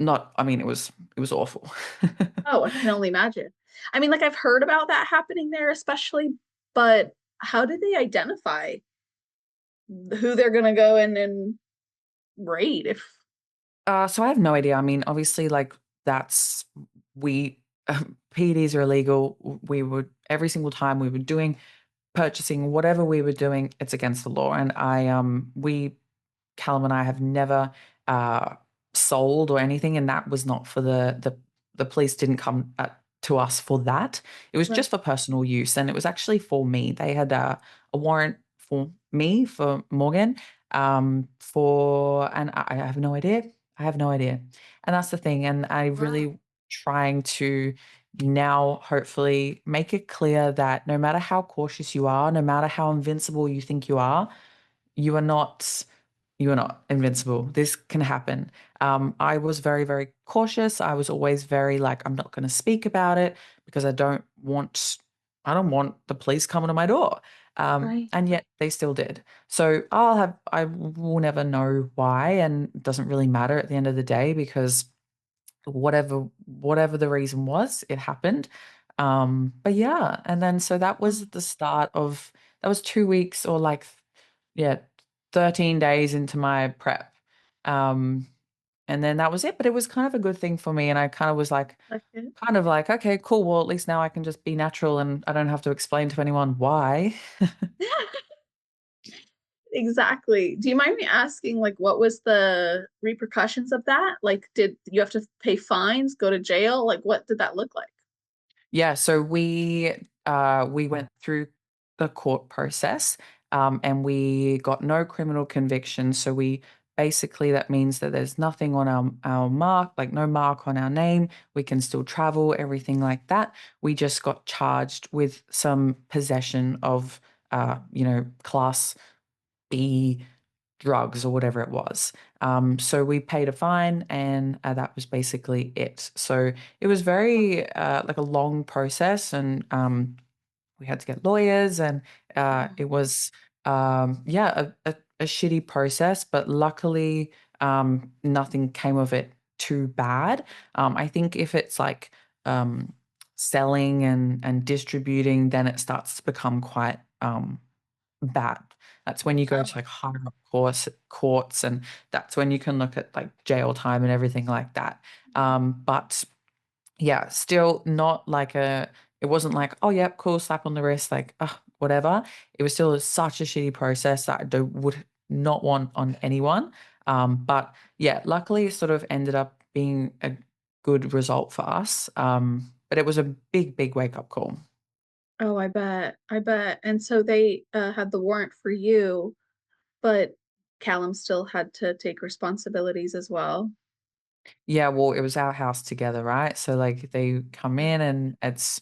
not, I mean, it was awful. Oh, I can only imagine. I mean, like I've heard about that happening there, especially, but how did they identify who they're gonna go in and raid if So I have no idea. I mean, obviously, like that's we PEDs are illegal. We would every single time we were doing purchasing whatever we were doing, it's against the law. And we Callum and I have never uh, sold or anything, and that was not for the police didn't come to us for that. It was right, just for personal use, and it was actually for me. They had a warrant for me for Morgan, and I have no idea. I have no idea, and that's the thing. And I wow, really trying to now hopefully make it clear that no matter how cautious you are, no matter how invincible you think you are not you are not invincible. This can happen. I was very, very cautious. I was always very like, I'm not going to speak about it because I don't want the police coming to my door. right, And yet they still did. So I will never know why, and it doesn't really matter at the end of the day because whatever the reason was, it happened. But yeah, and then so that was the start of that was 2 weeks or like yeah, 13 days into my prep. Um, and then that was it. But it was kind of a good thing for me. And I okay. kind of like, okay, cool. Well, at least now I can just be natural and I don't have to explain to anyone why. Exactly. Do you mind me asking, like, what was the repercussions of that? Like, did you have to pay fines, go to jail? Like, what did that look like? Yeah, so we went through the court process, and we got no criminal conviction. So we basically that means that there's nothing on our mark, like no mark on our name. We can still travel, everything like that. We just got charged with some possession of class B drugs or whatever it was. So we paid a fine, and that was basically it. So it was very like a long process, and we had to get lawyers, and it was yeah a shitty process, but luckily nothing came of it too bad. I think if it's like selling and distributing, then it starts to become quite bad. That's when you go to Oh, like higher up courts, and that's when you can look at like jail time and everything like that. But yeah, still not like it wasn't like, oh, yep, cool, slap on the wrist, like, whatever. It was still such a shitty process that would not want on anyone. But yeah, luckily it sort of ended up being a good result for us. But it was a big, big wake up call. oh, I bet. I bet. And so they had the warrant for you, but Callum still had to take responsibilities as well. Yeah, well, it was our house together, right? So like they come in and it's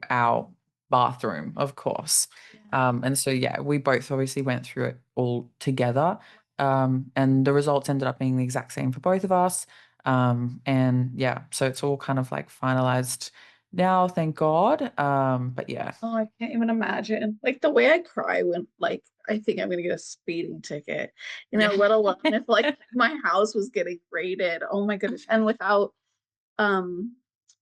our bathroom, of course. Yeah. And so yeah, we both obviously went through it all together. And the results ended up being the exact same for both of us. And yeah, so it's all kind of like finalized now, thank God. But yeah. Oh, I can't even imagine. Like the way I cry when like I think I'm gonna get a speeding ticket, Yeah. let alone if like my house was getting raided. Oh my goodness. And without um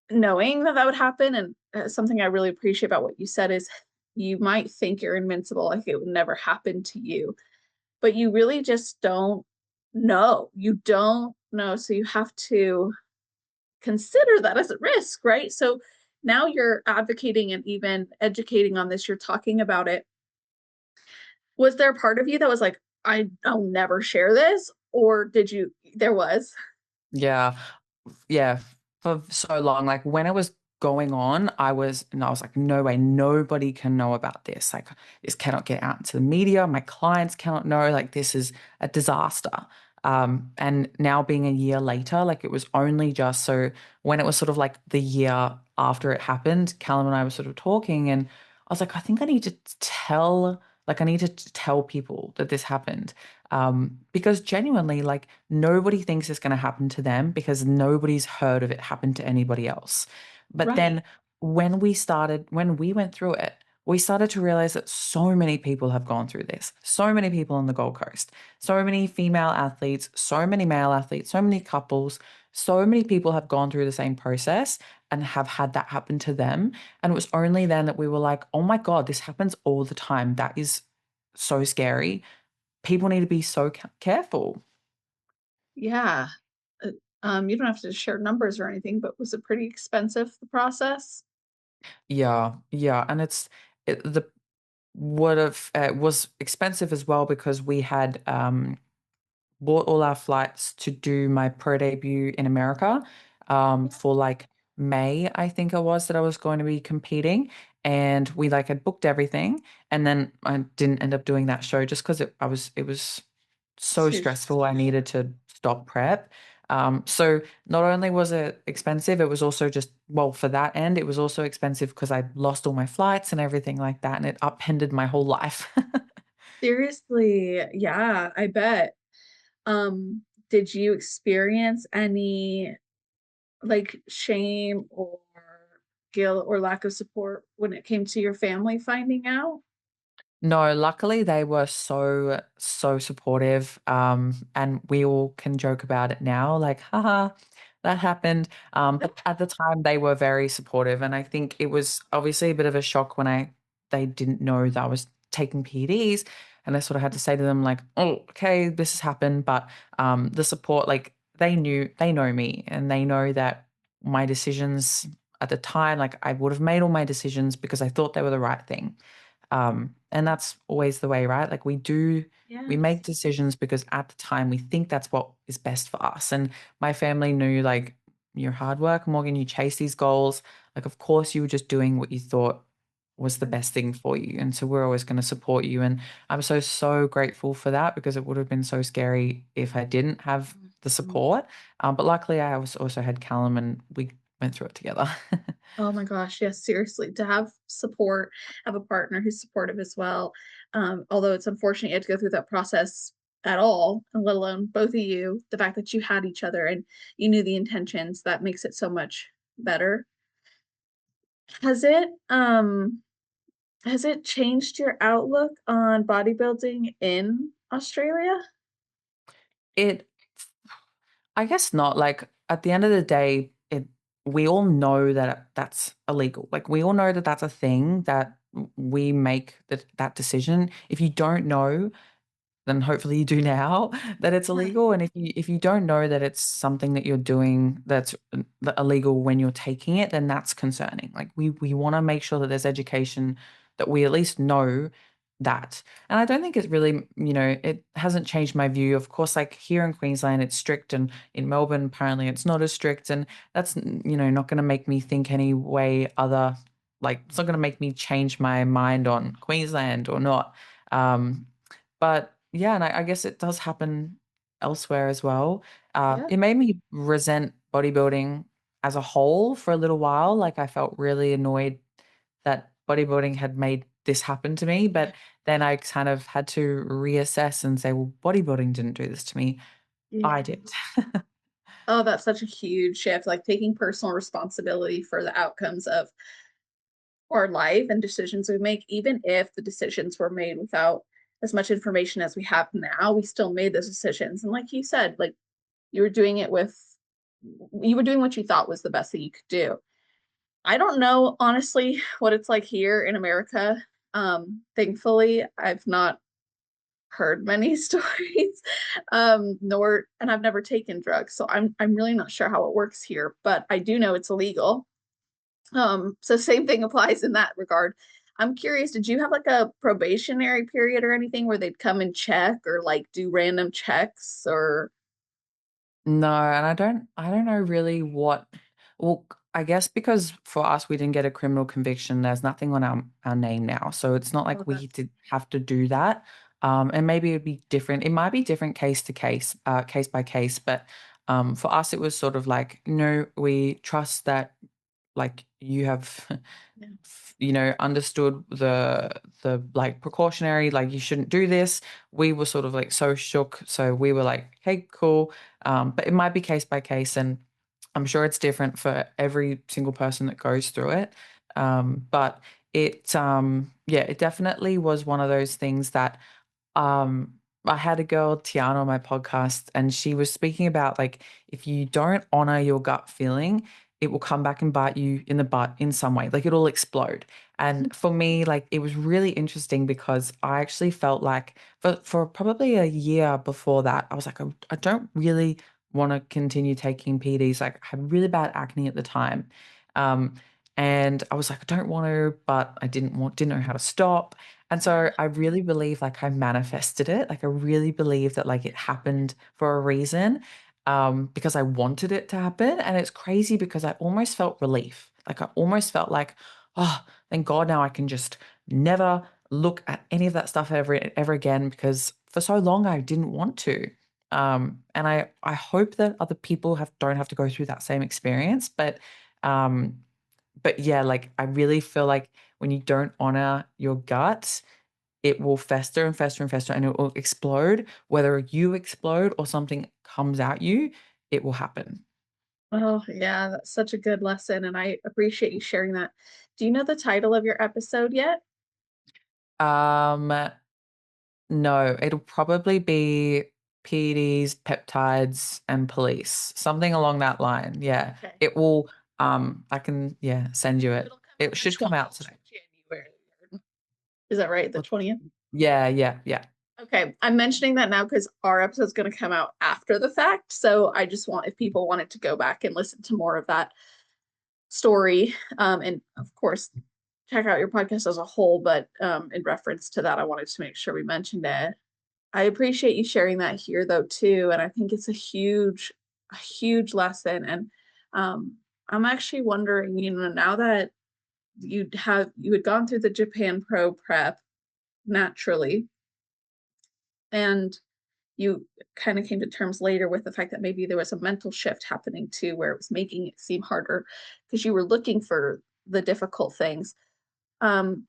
knowing that that would happen and something I really appreciate about what you said is you might think you're invincible, like it would never happen to you, but you really just don't know. You don't know. So you have to consider that as a risk, right? So now you're advocating and even educating on this, you're talking about it. Was there a part of you that was like, I'll never share this? Or did you, there was? Yeah. Yeah, for so long. Like when it was going on, I was like, no way, nobody can know about this. Like this cannot get out into the media. My clients cannot know. Like this is a disaster. And now being a year later, like it was only just so when it was sort of like the year after it happened, Callum and I were sort of talking, and I was like, I think I need to I need to tell people that this happened. Because genuinely, like nobody thinks it's going to happen to them because nobody's heard of it happen to anybody else. But Right. then when we went through it, we started to realize that so many people have gone through this. So many people on the Gold Coast, so many female athletes, so many male athletes, so many couples, so many people have gone through the same process and have had that happen to them. And it was only then that we were like, oh my God, this happens all the time. That is so scary. People need to be so careful. Yeah. Uh, you don't have to share numbers or anything, but was it pretty expensive, the process? Yeah, yeah. And the would have was expensive as well because we had bought all our flights to do my pro debut in America for like May, I think it was that I was going to be competing. And we like had booked everything. And then I didn't end up doing that show just because it was so Seriously. stressful. I needed to stop prep. So not only was it expensive, it was also just, well, for that end, it was also expensive because I lost all my flights and everything like that. And it upended my whole life. Seriously. Yeah, I bet. Did you experience any like shame or guilt or lack of support when it came to your family finding out? No, luckily they were so supportive. And we all can joke about it now, like, haha, that happened. But at the time they were very supportive. And I think it was obviously a bit of a shock when they didn't know that I was taking PEDs. And I sort of had to say to them, like, oh, okay, this has happened. But the support, like they know me and they know that my decisions at the time, like I would have made all my decisions because I thought they were the right thing. And that's always the way, right? Like we Yes. make decisions because at the time we think that's what is best for us. And my family knew like your hard work, Morgan, you chase these goals. Like, of course, you were just doing what you thought was the best thing for you. And so we're always going to support you. And I'm so grateful for that because it would have been so scary if I didn't have the Mhm. support. But luckily, I also had Callum and we went through it together. Oh my gosh, yes, seriously, to have support, have a partner who's supportive as well. Although it's unfortunate you had to go through that process at all, and let alone both of you, the fact that you had each other and you knew the intentions, that makes it so much better. Has it has it changed your outlook on bodybuilding in Australia? It I guess not. Like at the end of the day, we all know that that's illegal. Like we all know that that's a thing that we make that decision. If you don't know, then hopefully you do now that it's Right. illegal. And if you don't know that it's something that you're doing that's illegal when you're taking it, then that's concerning. Like we want to make sure that there's education that we at least know that. And I don't think it's really, it hasn't changed my view. Of course, like here in Queensland, it's strict, and in Melbourne, apparently it's not as strict. And that's, not going to make me think any way other, like it's not going to make me change my mind on Queensland or not. Um, but yeah, and I guess it does happen elsewhere as well. Yeah. It made me resent bodybuilding as a whole for a little while. Like I felt really annoyed that bodybuilding had made this happen to me. But then I kind of had to reassess and say, well, bodybuilding didn't do this to me. I Yeah. did. Oh, that's such a huge shift, like taking personal responsibility for the outcomes of our life and decisions we make, even if the decisions were made without as much information as we have now, we still made those decisions. And like you said, like you were doing it with, you were doing what you thought was the best that you could do. I don't know, honestly, what it's like here in America. Thankfully, I've not heard many stories, nor, and I've never taken drugs. So I'm really not sure how it works here, but I do know it's illegal. So same thing applies in that regard. I'm curious, did you have like a probationary period or anything where they'd come and check or like do random checks or No, and I don't know really what, well, I guess because for us we didn't get a criminal conviction, there's nothing on our name now. So it's not oh like we that's did have to do that. And maybe it'd be different. It might be different case to case, case by case, but for us it was sort of like, no, we trust that like you have yeah. understood the like precautionary, like you shouldn't do this. We were sort of like so shook, so we were like, hey, cool. But it might be case by case. And I'm sure it's different for every single person that goes through it. But yeah, it definitely was one of those things that I had a girl, Tiana, on my podcast, and she was speaking about like if you don't honor your gut feeling, it will come back and bite you in the butt in some way. Like it'll explode. And for me, like it was really interesting because I actually felt like for probably a year before that, I was like, I don't really want to continue taking PEDs. Like I had really bad acne at the time. Um, and I was like, I don't want to, but I didn't know how to stop. And so I really believe like I manifested it. Like I really believe that like it happened for a reason, because I wanted it to happen. And it's crazy because I almost felt relief. Like I almost felt like, oh, thank God now I can just never look at any of that stuff ever again because for so long I didn't want to. And I hope that other people don't have to go through that same experience. Um, but yeah, like I really feel like when you don't honor your gut, it will fester and fester and fester and it will explode. Whether you explode or something comes at you, it will happen. Oh, yeah, that's such a good lesson, and I appreciate you sharing that. Do you know the title of your episode yet? Um, no, it'll probably be PEDs, peptides, and police, something along that line. Yeah, Okay. it will. I can, yeah, send you it. It'll come It out the should come out 20th today. of January. Is that right? The 20th? Yeah, yeah, yeah. Okay, I'm mentioning that now because our episode's going to come out after the fact. So I just want, if people wanted to go back and listen to more of that story, and of course, check out your podcast as a whole. But in reference to that, I wanted to make sure we mentioned it. I appreciate you sharing that here, though, too. And I think it's a huge lesson. And I'm actually wondering, now that you had gone through the Japan Pro prep naturally, and you kind of came to terms later with the fact that maybe there was a mental shift happening too, where it was making it seem harder because you were looking for the difficult things. Um,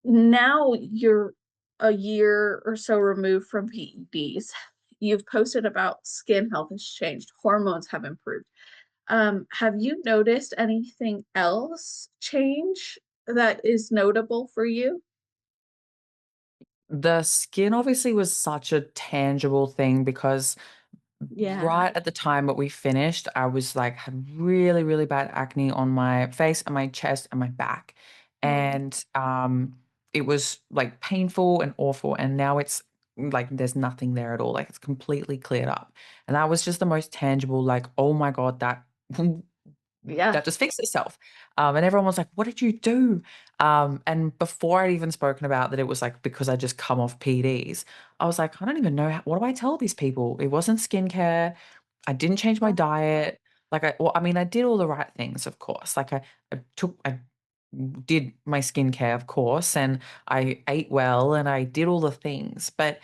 Now you're a year or so removed from PEDs. You've posted about skin health has changed, hormones have improved. Have you noticed anything else change that is notable for you? The skin obviously was such a tangible thing because Yeah. right at the time that we finished, I was like had really, really bad acne on my face and my chest and my back. Oh, And it was like painful and awful. And now it's like there's nothing there at all. Like it's completely cleared up. And that was just the most tangible, like, oh my God, that yeah. that just fixed itself. And everyone was like, what did you do? And before I'd even spoken about that, it was like because I just come off PDs, I was like, I don't even know what do I tell these people? It wasn't skincare. I didn't change my Oh, diet. Well, I mean, I did all the right things, of course. I did my skincare, of course, and I ate well and I did all the things, but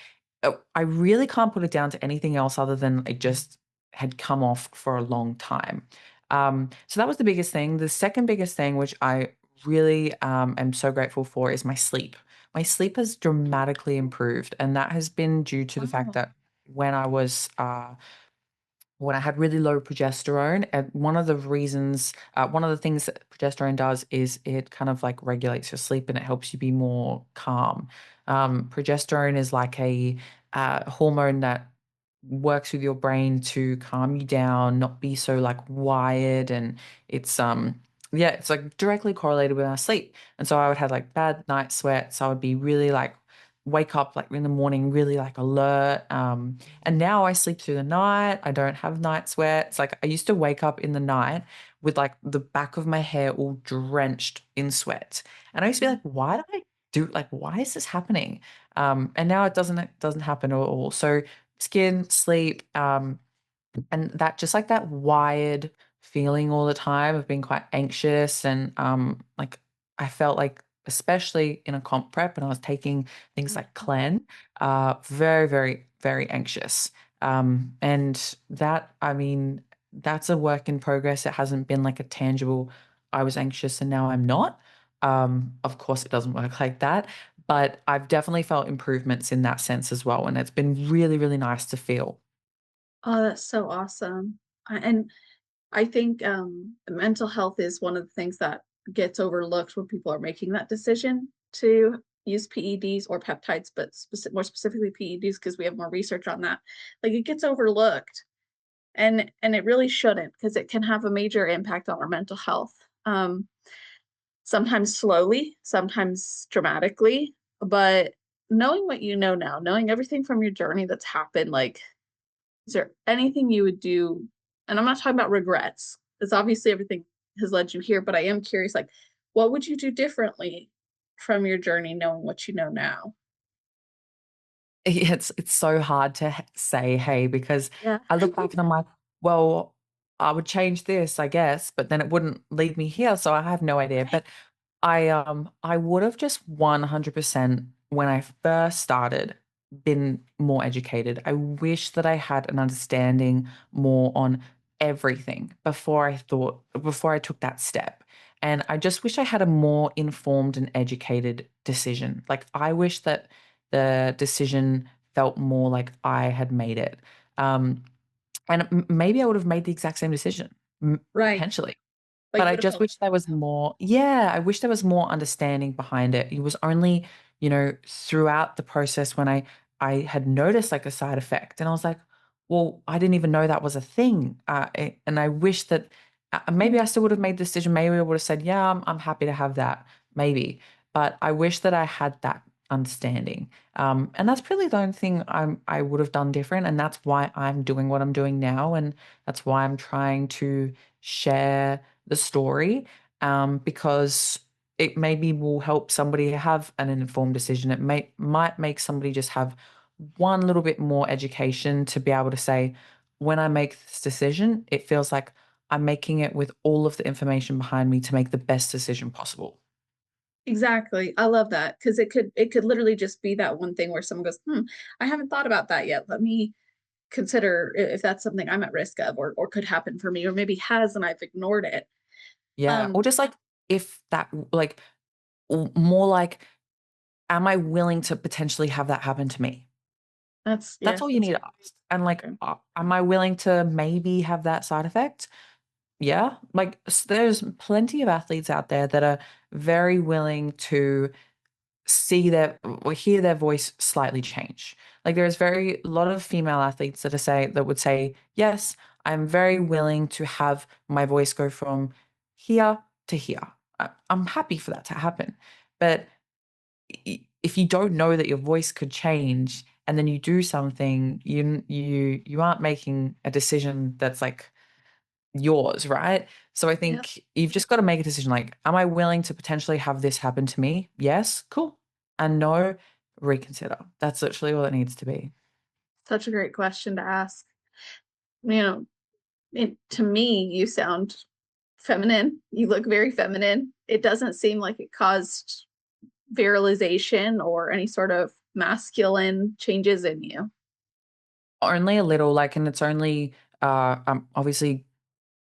I really can't put it down to anything else other than it just had come off for a long time. So that was the biggest thing. The second biggest thing, which I really am so grateful for, is my sleep. My sleep has dramatically improved, and that has been due to the fact wow. that when I was when I had really low progesterone, and one of the things that progesterone does is it kind of like regulates your sleep and it helps you be more calm. Progesterone is like a hormone that works with your brain to calm you down, not be so like wired, and it's yeah, it's like directly correlated with our sleep. And so I would have like bad night sweats. I would be really like wake up like in the morning really like alert. And now I sleep through the night. I don't have night sweats. Like I used to wake up in the night with like the back of my hair all drenched in sweat. And I used to be like, why did I do like why is this happening? And now it doesn't happen at all. So skin, sleep, and that just like that wired feeling all the time of being quite anxious and like I felt like especially in a comp prep and I was taking things like Clen, very, very, very anxious. And that, I mean, that's a work in progress. It hasn't been like a tangible, I was anxious and now I'm not. Of course, it doesn't work like that, but I've definitely felt improvements in that sense as well. And it's been really, really nice to feel. Oh, that's so awesome. And I think mental health is one of the things that gets overlooked when people are making that decision to use PEDs or peptides, but more specifically PEDs because we have more research on that. Like it gets overlooked, and it really shouldn't because it can have a major impact on our mental health. Um, Sometimes slowly, sometimes dramatically, but knowing what you know now, knowing everything from your journey that's happened, like is there anything you would do? And I'm not talking about regrets, because obviously everything has led you here, but I am curious, like, what would you do differently from your journey, knowing what you know now? It's so hard to say, hey, because Yeah. I look back and I'm like, well, I would change this, I guess, but then it wouldn't lead me here, so I have no idea. Right. But I would have just 100% when I first started been more educated. I wish that I had an understanding more on everything before I took that step. And I just wish I had a more informed and educated decision. Like I wish that the decision felt more like I had made it. Um, and maybe I would have made the exact same decision, Right. potentially. But But you I would have just felt wish there was more, yeah, I wish there was more understanding behind it. It was only, throughout the process when I had noticed like a side effect and I was like, well, I didn't even know that was a thing. And I wish that maybe I still would have made the decision. Maybe I would have said, yeah, I'm happy to have that, maybe. But I wish that I had that understanding. And that's really the only thing I would have done different. And that's why I'm doing what I'm doing now. And that's why I'm trying to share the story, because it maybe will help somebody have an informed decision. It might make somebody just have one little bit more education to be able to say, when I make this decision, it feels like I'm making it with all of the information behind me to make the best decision possible. exactly. I love that because it could literally just be that one thing where someone goes, I haven't thought about that yet. Let me consider if that's something I'm at risk of or could happen for me, or maybe has and I've ignored it. Yeah. Or Um, just like if that, like, more like, am I willing to potentially have that happen to me? that's That's yeah, all you that's need to ask. And like, okay. am I willing to maybe have that side effect? Yeah. Like, there's plenty of athletes out there that are very willing to see their or hear their voice slightly change. Like, there's very a lot of female athletes that would say, yes, I'm very willing to have my voice go from here to here. I'm happy for that to happen. But if you don't know that your voice could change and then you do something, you aren't making a decision that's like yours, right? So I Yeah, think you've just got to make a decision like, am I willing to potentially have this happen to me? Yes, cool. And no, reconsider. That's literally all it needs to be. such a great question to ask. You know, to me, you sound feminine. You look very feminine. It doesn't seem like it caused virilization or any sort of masculine changes in you. Only a little, like, and it's only, I'm obviously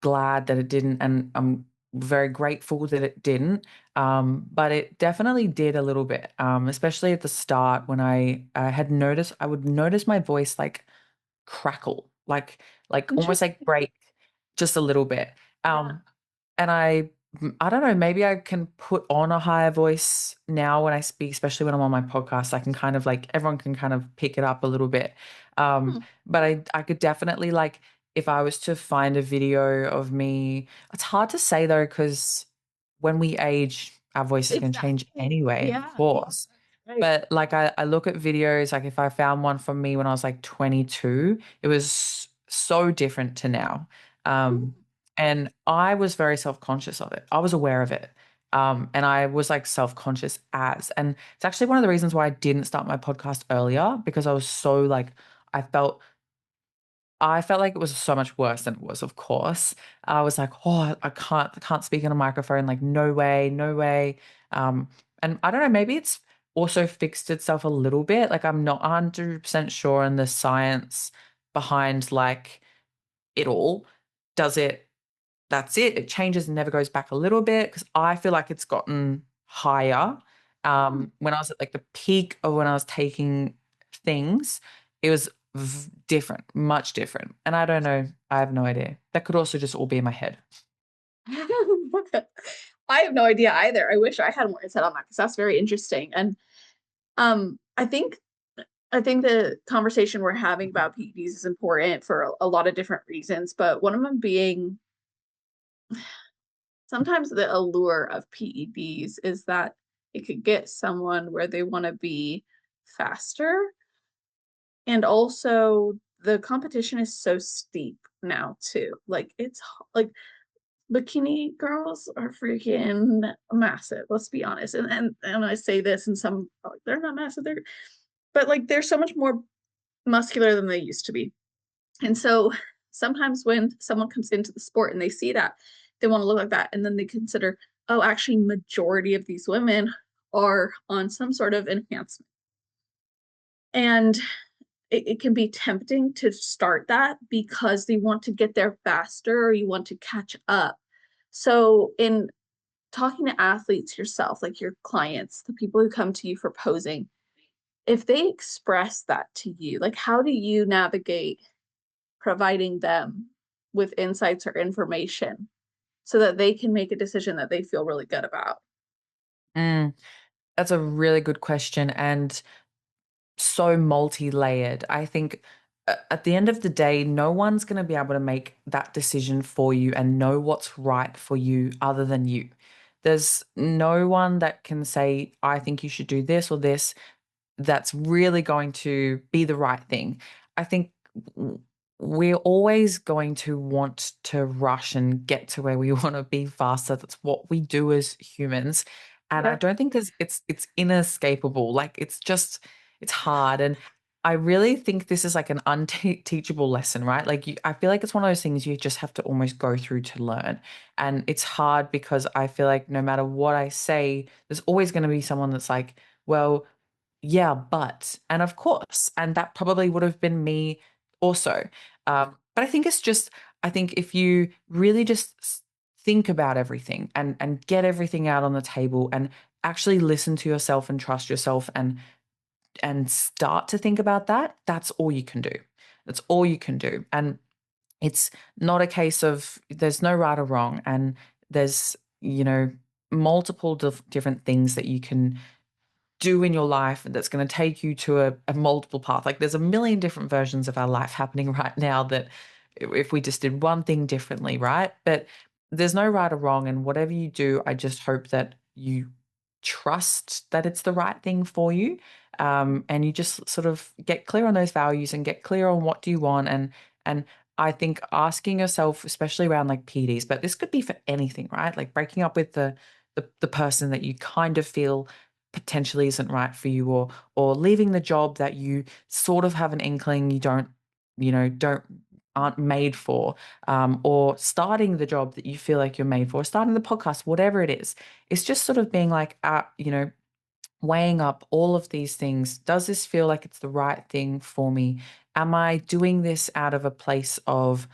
glad that it didn't, and I'm very grateful that it didn't. But it definitely did a little bit, especially at the start when I had noticed, I would notice my voice like crackle, like almost like Interesting. break just a little bit. Yeah. And I don't know, maybe I can put on a higher voice now when I speak, especially when I'm on my podcast. I can kind of like everyone can kind of pick it up a little bit. Hmm. But I could definitely like if I was to find a video of me, it's hard to say though, because when we age, our voice is going to change Exactly. anyway, of Yeah. course. Right. But like I look at videos, like if I found one from me when I was like 22, it was so different to now. Hmm. Um, and I was very self-conscious of it. I was aware of it. And I was like self-conscious and it's actually one of the reasons why I didn't start my podcast earlier because I was so like, I felt I felt like it was so much worse than it was, of course. I was like, oh, I can't speak in a microphone. Like, no way, no way. Um, and I don't know, maybe it's also fixed itself a little bit. Like, I'm not 100% sure on the science behind like it all. Does it, that's it. It changes and never goes back a little bit because I feel like it's gotten higher. Hmm. When I was at like the peak of when I was taking things, it was different, much different. And I don't know. I have no idea. That could also just all be in my head. I have no idea either. I wish I had more insight on that because that's very interesting. And I think the conversation we're having about PEDs is important for a lot of different reasons, but one of them being sometimes the allure of PEDs is that it could get someone where they want to be faster. And also the competition is so steep now too. Like it's like bikini girls are freaking massive. Let's be honest. And I say this, and some like, they're not massive. But like they're so much more muscular than they used to be. And so sometimes when someone comes into the sport and they see that, they want to look like that, and then they consider, oh, actually, majority of these women are on some sort of enhancement, and it can be tempting to start that because they want to get there faster or you want to catch up. So in talking to athletes yourself, like your clients, the people who come to you for posing, if they express that to you, like how do you navigate providing them with insights or information so that they can make a decision that they feel really good about? Mm, that's a really good question and so multi-layered. I think at the end of the day, no one's going to be able to make that decision for you and know what's right for you other than you. There's no one that can say, I think you should do this or this, that's really going to be the right thing. I think we're always going to want to rush and get to where we want to be faster. That's what we do as humans. And I Yep. don't think it's inescapable. Like it's hard. And I really think this is like an unteachable lesson, right? Like I feel like it's one of those things you just have to almost go through to learn. And it's hard because I feel like no matter what I say, there's always going to be someone that's like, well, yeah, and of course, and that probably would have been me also. But I think I think if you really just think about everything and get everything out on the table and actually listen to yourself and trust yourself and start to think about that, that's all you can do. That's all you can do. And it's not a case of there's no right or wrong, and there's, multiple different things that you can do in your life that's going to take you to a multiple path. Like there's a million different versions of our life happening right now that if we just did one thing differently, right? But there's no right or wrong. And whatever you do, I just hope that you trust that it's the right thing for you. And you just sort of get clear on those values and get clear on what do you want. And I think asking yourself, especially around like PDs, but this could be for anything, right? Like breaking up with the person that you kind of feel potentially isn't right for you, or leaving the job that you sort of have an inkling you don't aren't made for, or starting the job that you feel like you're made for, starting the podcast, whatever it is. It's just sort of being like, weighing up all of these things. Does this feel like it's the right thing for me? Am I doing this out of a place of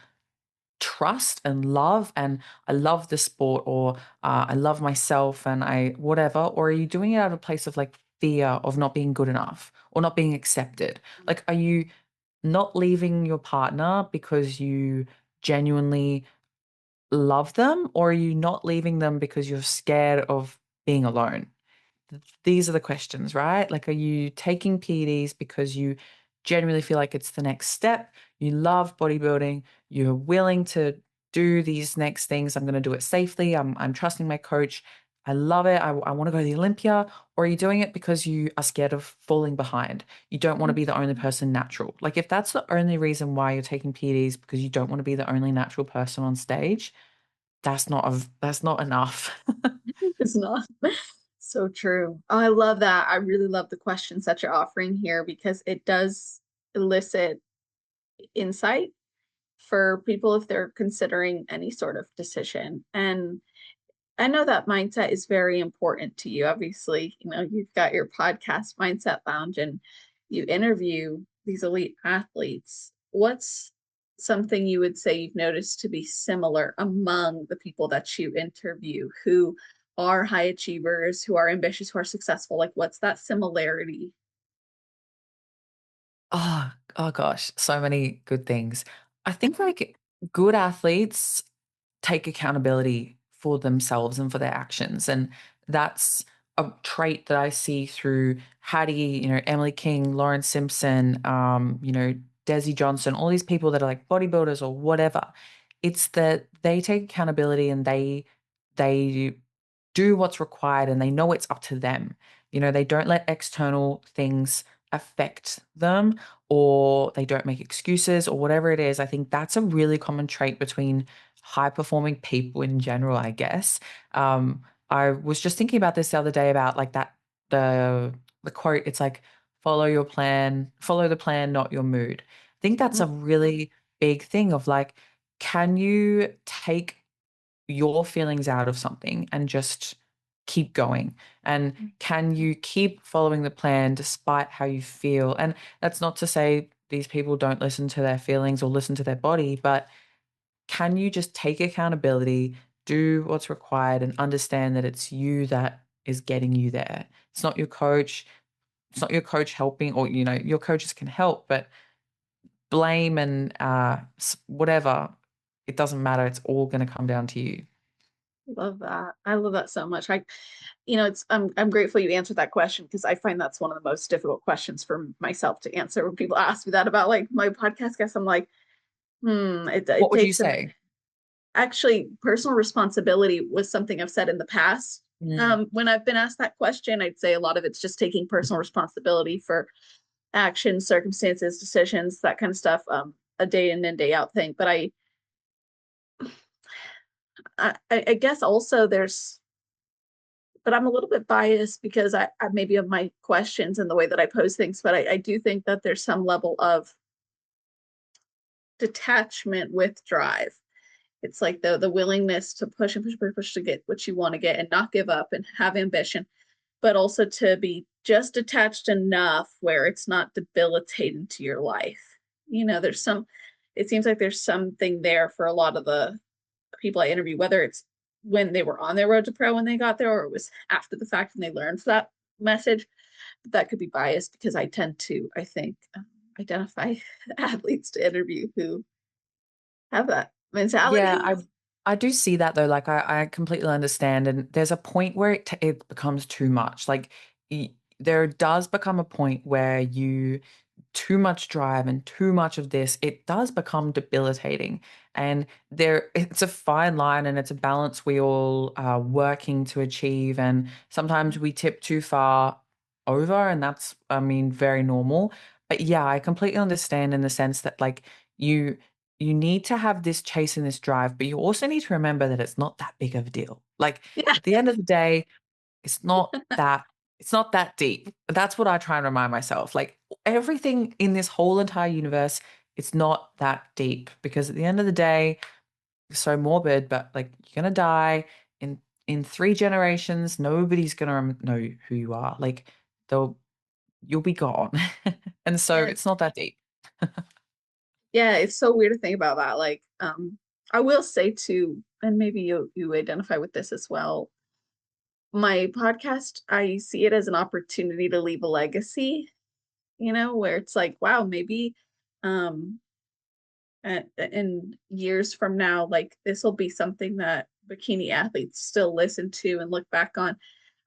trust and love, and I love the sport, or I love myself and I whatever, or are you doing it out of a place of like fear of not being good enough or not being accepted? Like, are you not leaving your partner because you genuinely love them, or are you not leaving them because you're scared of being alone? These are the questions, right? Like, are you taking PEDs because you genuinely feel like it's the next step? You love bodybuilding. You're willing to do these next things. I'm going to do it safely. I'm trusting my coach. I love it. I want to go to the Olympia. Or are you doing it because you are scared of falling behind? You don't want to be the only person natural. Like, if that's the only reason why you're taking PEDs because you don't want to be the only natural person on stage, that's not enough. It's not. So true. Oh, I love that. I really love the questions that you're offering here because it does elicit insight for people if they're considering any sort of decision. And I know that mindset is very important to you. Obviously, you've got your podcast, Mindset Lounge, and you interview these elite athletes. What's something you would say you've noticed to be similar among the people that you interview who are high achievers, who are ambitious, who are successful? Like, what's that similarity? Oh, Oh gosh, so many good things. I think like good athletes take accountability for themselves and for their actions. And that's a trait that I see through Hattie, Emily King, Lauren Simpson, Desi Johnson, all these people that are like bodybuilders or whatever. It's that they take accountability and they do what's required and they know it's up to them. They don't let external things affect them or they don't make excuses or whatever it is. I think that's a really common trait between high performing people in general, I guess. I was just thinking about this the other day about like that the quote, it's like follow the plan, not your mood. I think that's a really big thing of like, can you take your feelings out of something and just keep going? And can you keep following the plan despite how you feel? And that's not to say these people don't listen to their feelings or listen to their body, but can you just take accountability, do what's required, and understand that it's you that is getting you there? It's not your coach. It's not your coach helping, or, your coaches can help, but blame and whatever, it doesn't matter. It's all going to come down to you. Love that. I love that so much. I'm grateful you answered that question because I find that's one of the most difficult questions for myself to answer when people ask me that about like my podcast guests. I'm like, it What would you takes say? actually personal responsibility was something I've said in the past. Mm. When I've been asked that question, I'd say a lot of it's just taking personal responsibility for actions, circumstances, decisions, that kind of stuff. A day in and day out thing. But I guess also but I'm a little bit biased because I maybe of my questions and the way that I pose things, but I do think that there's some level of detachment with drive. It's like the willingness to push and push, push, push to get what you want to get and not give up and have ambition, but also to be just detached enough where it's not debilitating to your life. It seems like there's something there for a lot of the people I interview, whether it's when they were on their road to pro when they got there, or it was after the fact and they learned that message. But that could be biased because I tend to, I think, identify athletes to interview who have that Yeah, mentality. I do see that though. Like I completely understand, and there's a point where it becomes too much. Like there does become a point where you too much drive and too much of this, it does become debilitating. And it's a fine line and it's a balance we all are working to achieve. And sometimes we tip too far over, and that's, I mean, very normal. But yeah, I completely understand in the sense that like you you need to have this chase and this drive, but you also need to remember that it's not that big of a deal. Like Yeah, at the end of the day, it's not that it's not that deep. That's what I try and remind myself. Like everything in this whole entire universe, it's not that deep because at the end of the day, it's so morbid, but like you're gonna die in 3 generations. Nobody's gonna know who you are. Like they'll you'll be gone, and so yeah, it's not that deep. yeah. It's so weird to think about that. Like, I will say too, and maybe you identify with this as well. My podcast, I see it as an opportunity to leave a legacy. Where it's like, wow, maybe um in years from now, like this will be something that bikini athletes still listen to and look back on.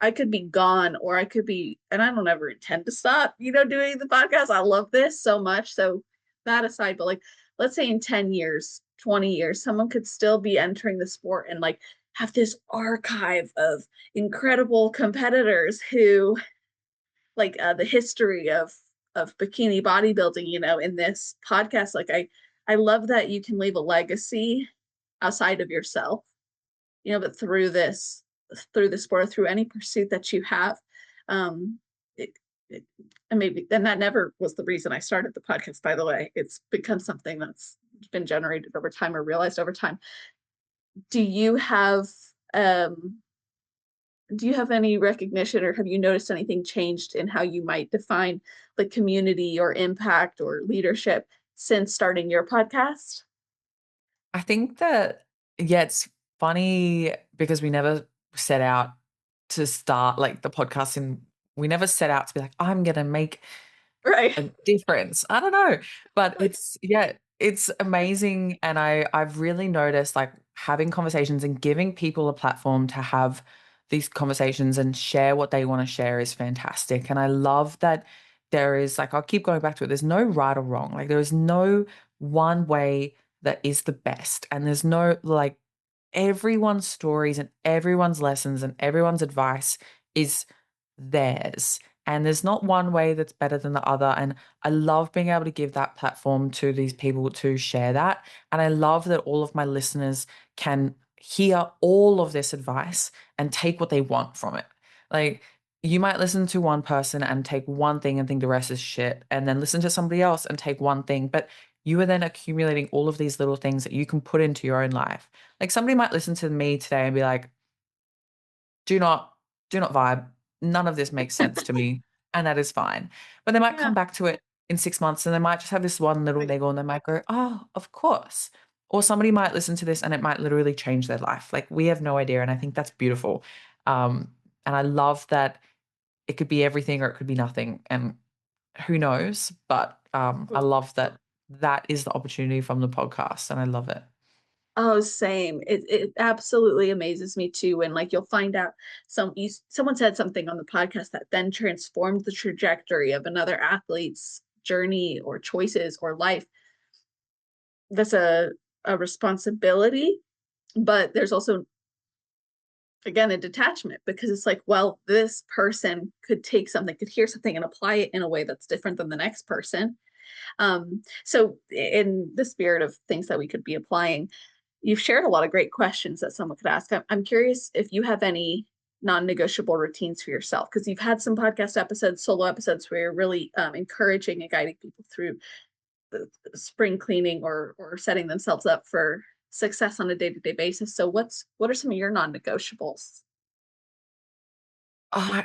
I could be gone, or I could be, and I don't ever intend to stop, doing the podcast. I love this so much. So that aside, but like, let's say in 10 years, 20 years, someone could still be entering the sport and like have this archive of incredible competitors who like the history of bikini bodybuilding, in this podcast. Like I love that you can leave a legacy outside of yourself, but through the sport, through any pursuit that you have. um it, it, and maybe, and that never was the reason I started the podcast, by the way. It's become something that's been generated over time or realized over time. Do you have um do you have any recognition, or have you noticed anything changed in how you might define the community or impact or leadership since starting your podcast? I think that, yeah, it's funny because we never set out to start like the podcast and we never set out to be like, I'm gonna make Right. a difference. I don't know, but it's amazing. And I've really noticed like having conversations and giving people a platform to have these conversations and share what they want to share is fantastic. And I love that there is like, I'll keep going back to it. There's no right or wrong. Like there is no one way that is the best. And there's no like everyone's stories and everyone's lessons and everyone's advice is theirs. And there's not one way that's better than the other. And I love being able to give that platform to these people to share that. And I love that all of my listeners can hear all of this advice and take what they want from it. Like, you might listen to one person and take one thing and think the rest is shit, and then listen to somebody else and take one thing. But you are then accumulating all of these little things that you can put into your own life. Like, somebody might listen to me today and be like, do not do not vibe. None of this makes sense to me, and that is fine. But they might Yeah. come back to it in 6 months and they might just have this one little Right. niggle and they might go, "Oh, of course." Or somebody might listen to this and it might literally change their life. Like, we have no idea, and I think that's beautiful. And I love that it could be everything or it could be nothing, and who knows? But I love that that is the opportunity from the podcast, and I love it. Oh, same. It absolutely amazes me too when like you'll find out someone said something on the podcast that then transformed the trajectory of another athlete's journey or choices or life. That's a responsibility, but there's also again a detachment because it's like, well, this person could take something, could hear something and apply it in a way that's different than the next person. So in the spirit of things that we could be applying, you've shared a lot of great questions that someone could ask. I'm curious if you have any non-negotiable routines for yourself, because you've had some podcast episodes, solo episodes where you're really encouraging and guiding people through the spring cleaning or setting themselves up for success on a day-to-day basis. So what are some of your non-negotiables? Oh,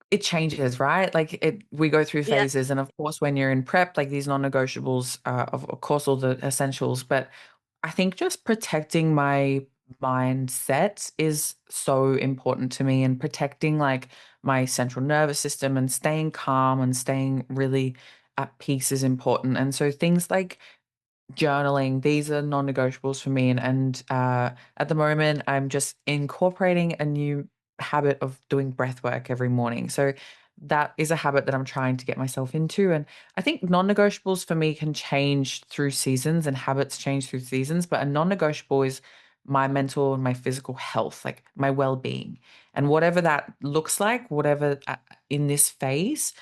it changes, right? Like we go through Yeah. phases, and of course, when you're in prep, like these non-negotiables are, of course, all the essentials. But I think just protecting my mindset is so important to me, and protecting like my central nervous system and staying calm and staying really at peace is important. And so things like journaling, these are non-negotiables for me. And at the moment, I'm just incorporating a new habit of doing breath work every morning. So that is a habit that I'm trying to get myself into. And I think non-negotiables for me can change through seasons, and habits change through seasons. But a non-negotiable is my mental and my physical health, like my well-being. And whatever that looks like, whatever in this phase,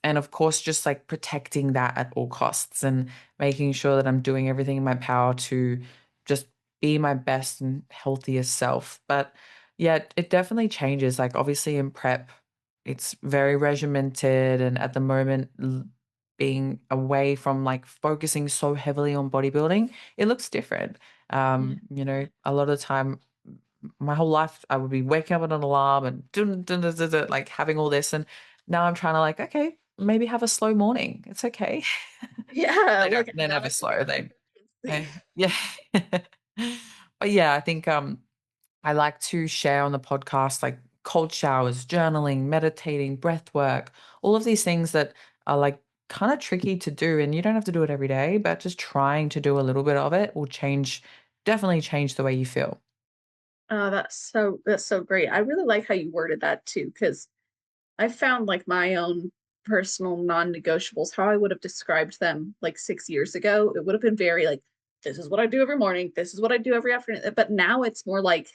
and of course, just like protecting that at all costs, and making sure that I'm doing everything in my power to just be my best and healthiest self. But yeah, it definitely changes. Like, obviously in prep, it's very regimented, and at the moment, being away from like focusing so heavily on bodybuilding, it looks different. A lot of the time, my whole life I would be waking up with an alarm and dun, dun, dun, dun, dun, like having all this, and now I'm trying to like, okay, maybe have a slow morning. It's okay. Yeah, They don't. like They're never slow. another. Yeah. But yeah, I think I like to share on the podcast like cold showers, journaling, meditating, breath work, all of these things that are like kind of tricky to do, and you don't have to do it every day, but just trying to do a little bit of it will definitely change the way you feel. Oh, that's so great. I really like how you worded that too, because I found like my own personal non-negotiables, how I would have described them like 6 years ago. It would have been very like, this is what I do every morning, this is what I do every afternoon. But now it's more like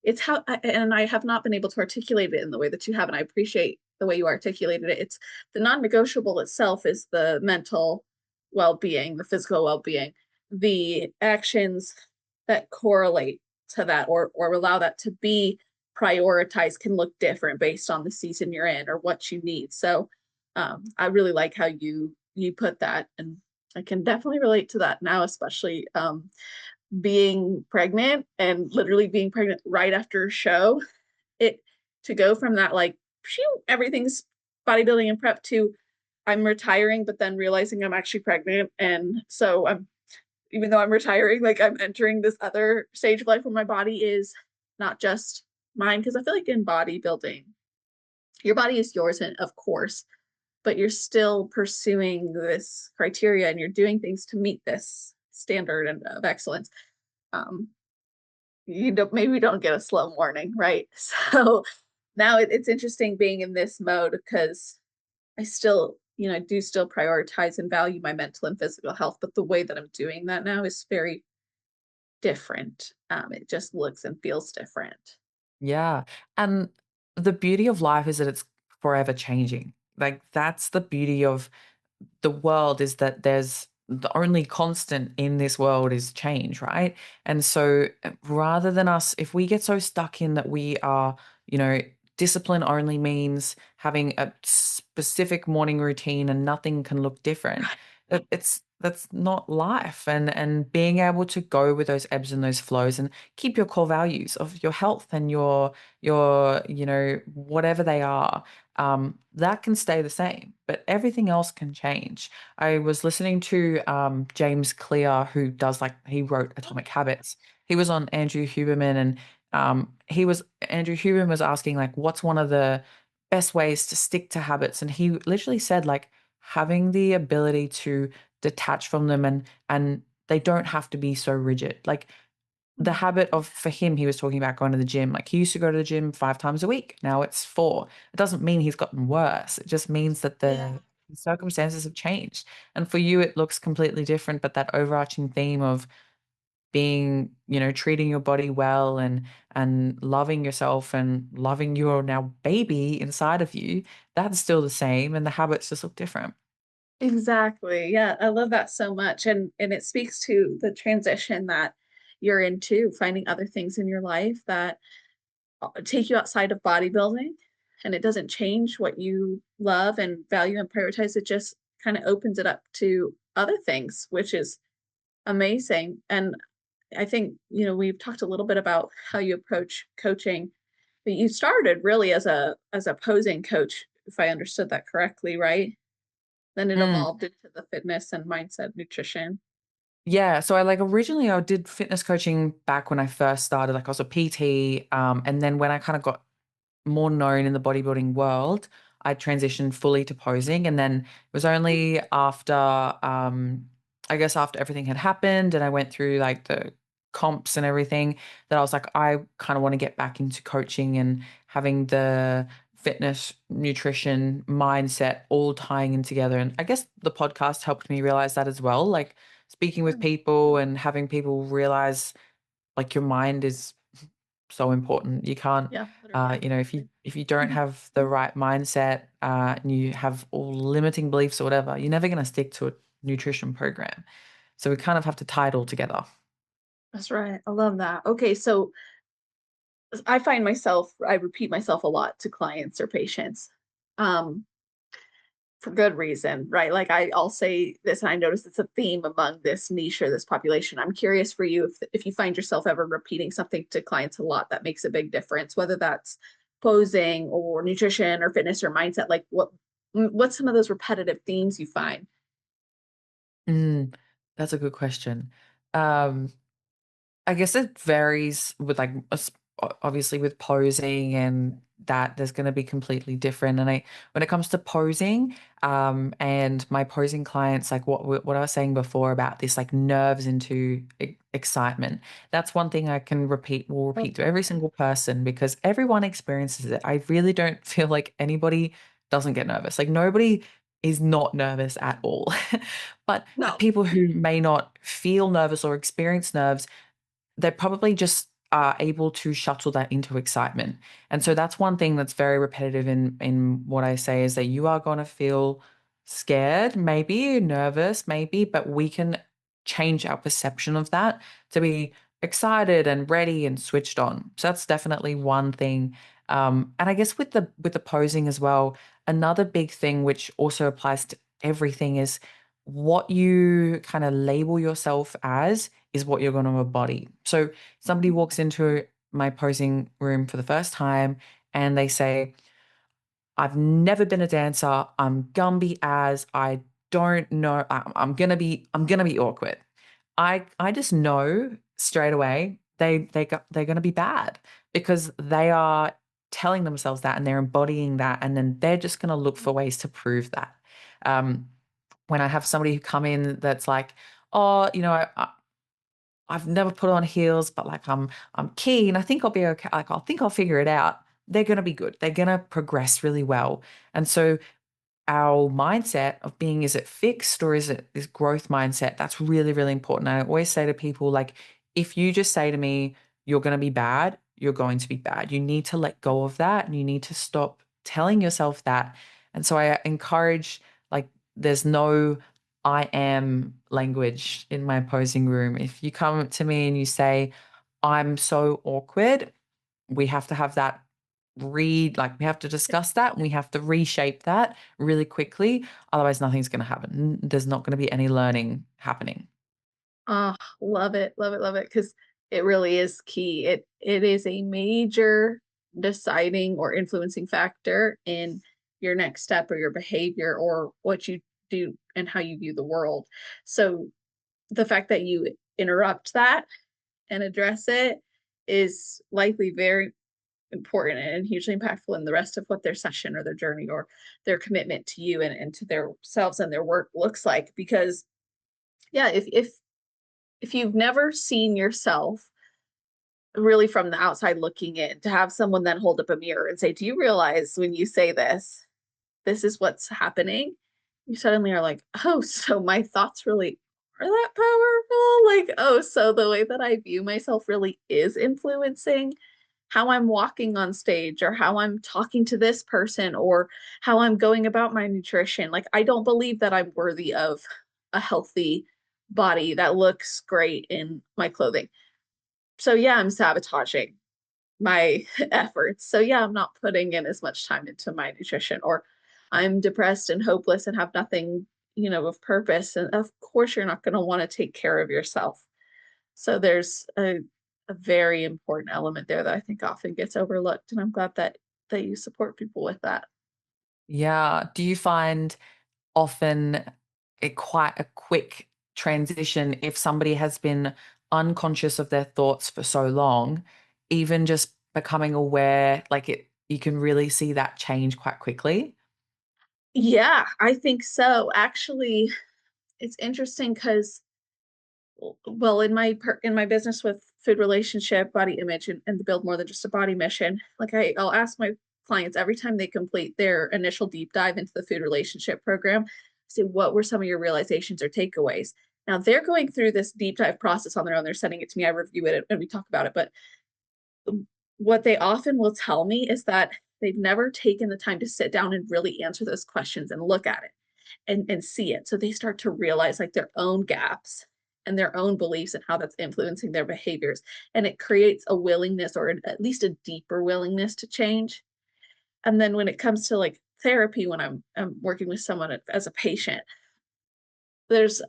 it's and I have not been able to articulate it in the way that you have, and I appreciate the way you articulated it. It's the non-negotiable itself is the mental well-being, the physical well-being, the actions that correlate to that or allow that to be prioritized can look different based on the season you're in or what you need. So I really like how you put that, and I can definitely relate to that now, especially being pregnant and literally being pregnant right after a show. It to go from that like phew, everything's bodybuilding and prep to I'm retiring, but then realizing I'm actually pregnant. And so I'm even though I'm retiring, like I'm entering this other stage of life where my body is not just mine. Because I feel like in bodybuilding, your body is yours, and of course, but you're still pursuing this criteria and you're doing things to meet this standard of excellence. Um, you don't maybe don't get a slow morning, right? So now it's interesting being in this mode because I still, I do still prioritize and value my mental and physical health, but the way that I'm doing that now is very different. It just looks and feels different. Yeah. And the beauty of life is that it's forever changing. Like that's the beauty of the world, is that there's the only constant in this world is change, right? And so rather than us, if we get so stuck in that we are, you know, discipline only means having a specific morning routine and nothing can look different. It's that's not life. And being able to go with those ebbs and those flows and keep your core values of your health and your whatever they are, that can stay the same, but everything else can change. I was listening to James Clear, who does like he wrote Atomic Habits. He was on Andrew Huberman, and Andrew Huberman was asking like, what's one of the best ways to stick to habits? And he literally said like having the ability to detach from them, and they don't have to be so rigid. Like the habit of, for him, he was talking about going to the gym. Like he used to go to the gym 5 times a week. Now it's four. It doesn't mean he's gotten worse. It just means that Yeah. the circumstances have changed. And for you, it looks completely different. But that overarching theme of being, treating your body well and loving yourself and loving your now baby inside of you, that's still the same. And the habits just look different. Exactly. Yeah, I love that so much. And it speaks to the transition that you're into, finding other things in your life that take you outside of bodybuilding, and it doesn't change what you love and value and prioritize. It just kind of opens it up to other things, which is amazing. And I think, we've talked a little bit about how you approach coaching, but you started really as a posing coach, if I understood that correctly, right? Then it Mm. evolved into the fitness and mindset nutrition. Yeah, so I originally I did fitness coaching back when I first started. Like I was a PT, and then when I kind of got more known in the bodybuilding world, I transitioned fully to posing. And then it was only after, I guess, after everything had happened and I went through like the comps and everything, that I was like, I kind of want to get back into coaching and having the fitness, nutrition, mindset all tying in together. And I guess the podcast helped me realize that as well. Like speaking with people and having people realize like your mind is so important. You can't, Yeah, literally. if you don't have the right mindset, and you have all limiting beliefs or whatever, you're never going to stick to a nutrition program. So we kind of have to tie it all together. That's right. I love that. Okay, so I repeat myself a lot to clients or patients. Um, for good reason, right? Like I'll say this, and I notice it's a theme among this niche or this population. I'm curious for you if you find yourself ever repeating something to clients a lot that makes a big difference, whether that's posing or nutrition or fitness or mindset. Like what's some of those repetitive themes you find? Mm, that's a good question. Um, I guess it varies with like obviously with posing, and that there's going to be completely different. And when it comes to posing, and my posing clients, like what I was saying before about this, like nerves into excitement. That's one thing I can repeat. Will repeat to every single person because everyone experiences it. I really don't feel like anybody doesn't get nervous. Like nobody is not nervous at all. But No. people who may not feel nervous or experience nerves, they probably just are able to shuttle that into excitement. And so that's one thing that's very repetitive in what I say, is that you are going to feel scared, maybe nervous, maybe, but we can change our perception of that to be excited and ready and switched on. So that's definitely one thing. And I guess with the posing as well, another big thing which also applies to everything is what you kind of label yourself as is what you're going to embody. So somebody walks into my posing room for the first time and they say, I've never been a dancer. I'm Gumby as I don't know. I'm gonna be awkward. I just know straight away they're gonna be bad because they are telling themselves that and they're embodying that, and then they're just gonna look for ways to prove that. When I have somebody who come in that's like, oh, I've never put on heels, but like I'm keen. I think I'll be okay. Like I think I'll figure it out. They're going to be good. They're going to progress really well. And so our mindset of being, is it fixed or is it this growth mindset? That's really, really important. I always say to people, like, if you just say to me, you're going to be bad, you're going to be bad. You need to let go of that and you need to stop telling yourself that. And so I encourage, like, there's no I am language in my posing room. If you come to me and you say, I'm so awkward, we have to have that we have to discuss that and we have to reshape that really quickly. Otherwise, nothing's going to happen. There's not going to be any learning happening. Oh, love it, love it, love it, because it really is key. It is a major deciding or influencing factor in your next step or your behavior or what you do and how you view the world. So the fact that you interrupt that and address it is likely very important and hugely impactful in the rest of what their session or their journey or their commitment to you and to their selves and their work looks like. Because yeah, if you've never seen yourself really from the outside looking in, to have someone then hold up a mirror and say, do you realize when you say this, this is what's happening? You suddenly are like, oh, so my thoughts really are that powerful? Like, oh, so the way that I view myself really is influencing how I'm walking on stage or how I'm talking to this person or how I'm going about my nutrition. Like, I don't believe that I'm worthy of a healthy body that looks great in my clothing. So, yeah, I'm sabotaging my efforts. So, yeah, I'm not putting in as much time into my nutrition, or I'm depressed and hopeless and have nothing, of purpose. And of course, you're not going to want to take care of yourself. So there's a very important element there that I think often gets overlooked. And I'm glad that you support people with that. Yeah. Do you find often quite a quick transition if somebody has been unconscious of their thoughts for so long, even just becoming aware, like you can really see that change quite quickly? Yeah, I think so. Actually, it's interesting because, well, in my business with food relationship, body image, and the build more than just a body mission, like I'll ask my clients every time they complete their initial deep dive into the food relationship program, say, what were some of your realizations or takeaways? Now they're going through this deep dive process on their own. They're sending it to me. I review it and we talk about it. But what they often will tell me is that they've never taken the time to sit down and really answer those questions and look at it and see it. So they start to realize like their own gaps and their own beliefs and how that's influencing their behaviors. And it creates a willingness or at least a deeper willingness to change. And then when it comes to like therapy, when I'm working with someone as a patient, there's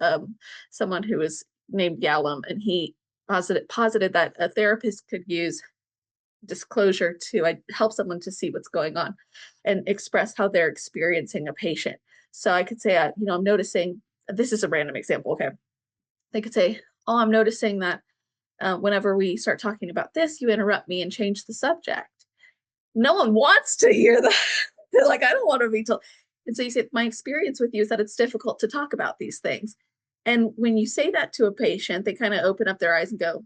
someone who is named Yalom, and he posited that a therapist could use disclosure to help someone to see what's going on and express how they're experiencing a patient. So I could say, I'm noticing, this is a random example. Okay. They could say, oh, I'm noticing that whenever we start talking about this, you interrupt me and change the subject. No one wants to hear that. They're like, I don't want to be told. And so you say, my experience with you is that it's difficult to talk about these things. And when you say that to a patient, they kind of open up their eyes and go,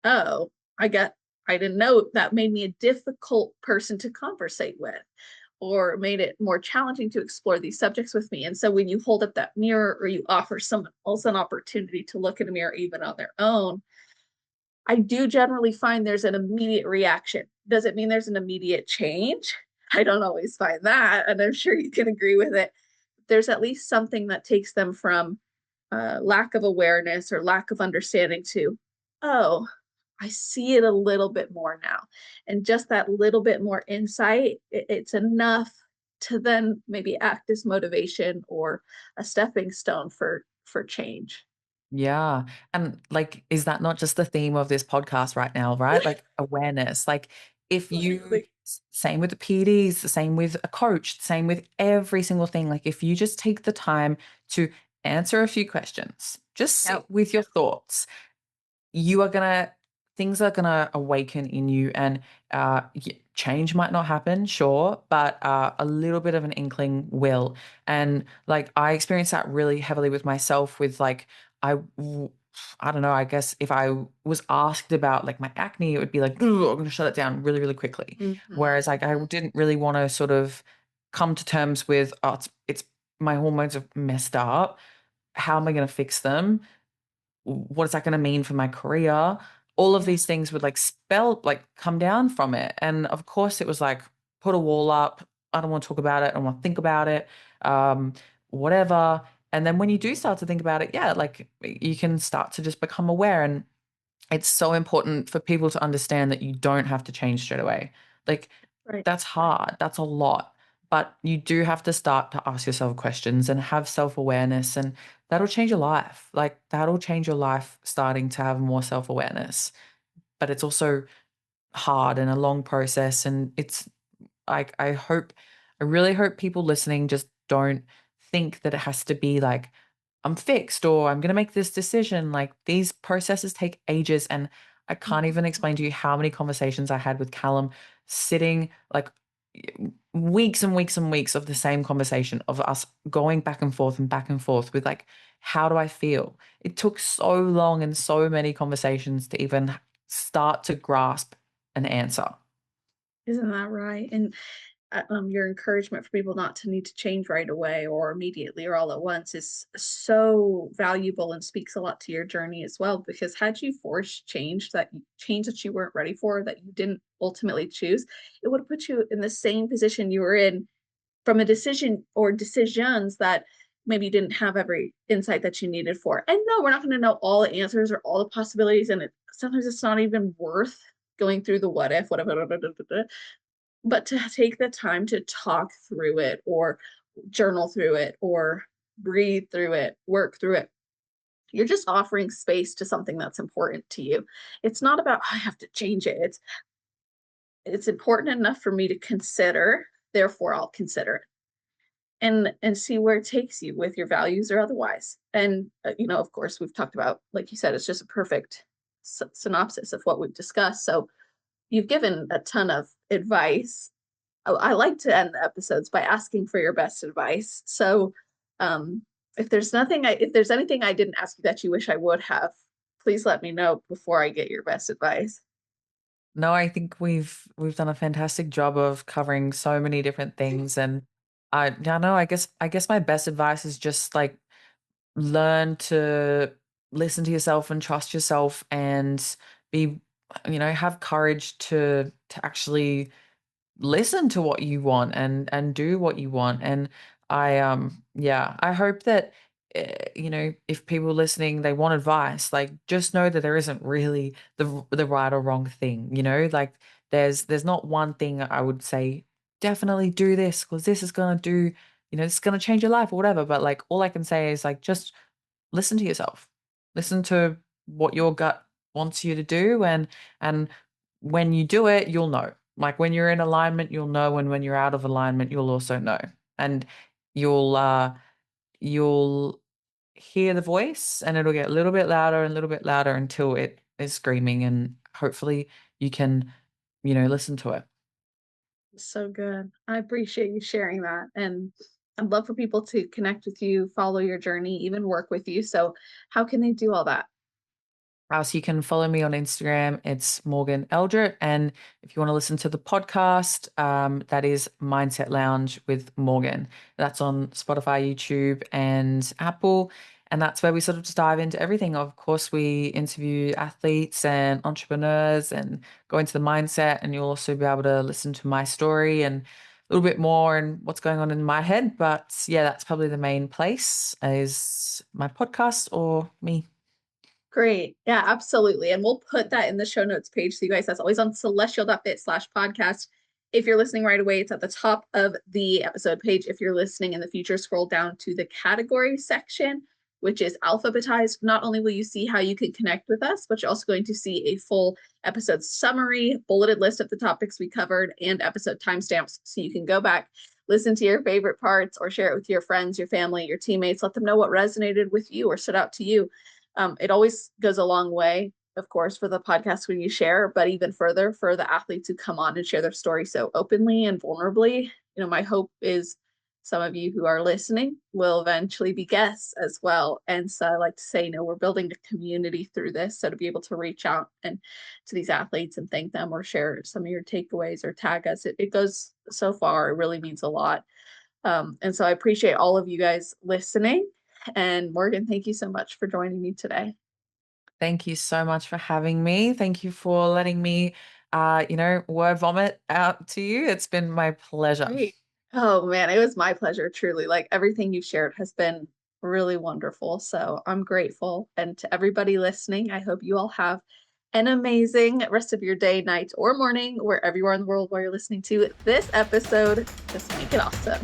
oh, I didn't know that made me a difficult person to conversate with or made it more challenging to explore these subjects with me. And so when you hold up that mirror or you offer someone else an opportunity to look in a mirror even on their own, I do generally find there's an immediate reaction. Does it mean there's an immediate change? I don't always find that, and I'm sure you can agree with it. There's at least something that takes them from lack of awareness or lack of understanding to, oh, I see it a little bit more now. And just that little bit more insight, it's enough to then maybe act as motivation or a stepping stone for change. Yeah. And like, is that not just the theme of this podcast right now, right? Like awareness. Like if you, Literally. same with the PEDs, the same with a coach, same with every single thing. Like if you just take the time to answer a few questions, just sit Yep. with your thoughts, you are gonna things are gonna awaken in you, and change might not happen, sure, but a little bit of an inkling will. And like I experienced that really heavily with myself with like I w- I don't know, I guess if I was asked about like my acne, it would be like, "Ugh, I'm gonna shut it down really, really quickly." Hmm. Whereas like I didn't really want to sort of come to terms with, oh, it's my hormones are messed up. How am I gonna fix them? What is that going to mean for my career? All of Yeah. these things would like come down from it. And of course, it was like, put a wall up. I don't want to talk about it. I don't want to think about it. Um, whatever. And then when you do start to think about it, yeah, like you can start to just become aware. And it's so important for people to understand that you don't have to change straight away. Like Right. that's hard. That's a lot. But you do have to start to ask yourself questions and have self-awareness, and that'll change your life. Like that'll change your life starting to have more self-awareness. But it's also hard and a long process. And it's like I really hope people listening just don't think that it has to be like I'm fixed or I'm going to make this decision. Like these processes take ages. And I can't even Mhm. explain to you how many conversations I had with Callum sitting like weeks and weeks and weeks of the same conversation of us going back and forth with like, how do I feel? It took so long and so many conversations to even start to grasp an answer. Isn't that right? And your encouragement for people not to need to change right away or immediately or all at once is so valuable and speaks a lot to your journey as well. Because had you forced change that you weren't ready for, that you didn't ultimately choose, it would have put you in the same position you were in from a decision or decisions that maybe you didn't have every insight that you needed for. And no, we're not going to know all the answers or all the possibilities. And sometimes it's not even worth going through the what if, whatever, but to take the time to talk through it or journal through it or breathe through it, work through it. You're just offering space to something that's important to you. It's not about I have to change it. It's important enough for me to consider, therefore I'll consider it and see where it takes you with your values or otherwise. And of course, we've talked about, like you said, it's just a perfect synopsis of what we've discussed. So you've given a ton of advice. I like to end the episodes by asking for your best advice. So, um, if there's anything I didn't ask you that you wish I would have, please let me know before I get your best advice. No, I think we've done a fantastic job of covering so many different things. And I don't know, I guess my best advice is just like learn to listen to yourself and trust yourself and be, have courage to actually listen to what you want and do what you want. And I hope that if people listening, they want advice, like just know that there isn't really the right or wrong thing. Like there's not one thing I would say definitely do this because this is going to do, it's going to change your life or whatever. But like all I can say is like just listen to yourself, listen to what your gut wants you to do. And when you do it, you'll know. Like when you're in alignment, you'll know, and when you're out of alignment, you'll also know. And you'll hear the voice, and it'll get a little bit louder and a little bit louder until it is screaming, and hopefully you can, listen to it. So good. I appreciate you sharing that. And I'd love for people to connect with you, follow your journey, even work with you. So, how can they do all that? So you can follow me on Instagram. It's Morgan Eldrett. And if you want to listen to the podcast, that is Mindset Lounge with Morgan. That's on Spotify, YouTube, and Apple. And that's where we sort of just dive into everything. Of course, we interview athletes and entrepreneurs and go into the mindset. And you'll also be able to listen to my story and a little bit more and what's going on in my head. But yeah, that's probably the main place is my podcast or me. Great. Yeah, absolutely. And we'll put that in the show notes page. So you guys, that's always on celestial.fit/podcast. If you're listening right away, it's at the top of the episode page. If you're listening in the future, scroll down to the category section, which is alphabetized. Not only will you see how you can connect with us, but you're also going to see a full episode summary, bulleted list of the topics we covered, and episode timestamps. So you can go back, listen to your favorite parts, or share it with your friends, your family, your teammates. Let them know what resonated with you or stood out to you. It always goes a long way of course, for the podcast when you share, but even further for the athletes who come on and share their story so openly and vulnerably. My hope is some of you who are listening will eventually be guests as well. And so I like to say, we're building a community through this. So to be able to reach out and to these athletes and thank them or share some of your takeaways or tag us, it goes so far. It really means a lot. And so I appreciate all of you guys listening. And Morgan, thank you so much for joining me today. Thank you so much for having me. Thank you for letting me, word vomit out to you. It's been my pleasure. Great. Oh man, it was my pleasure, truly. Like everything you shared has been really wonderful. So I'm grateful. And to everybody listening, I hope you all have an amazing rest of your day, night, or morning, wherever you are in the world while you're listening to this episode. Just make it awesome.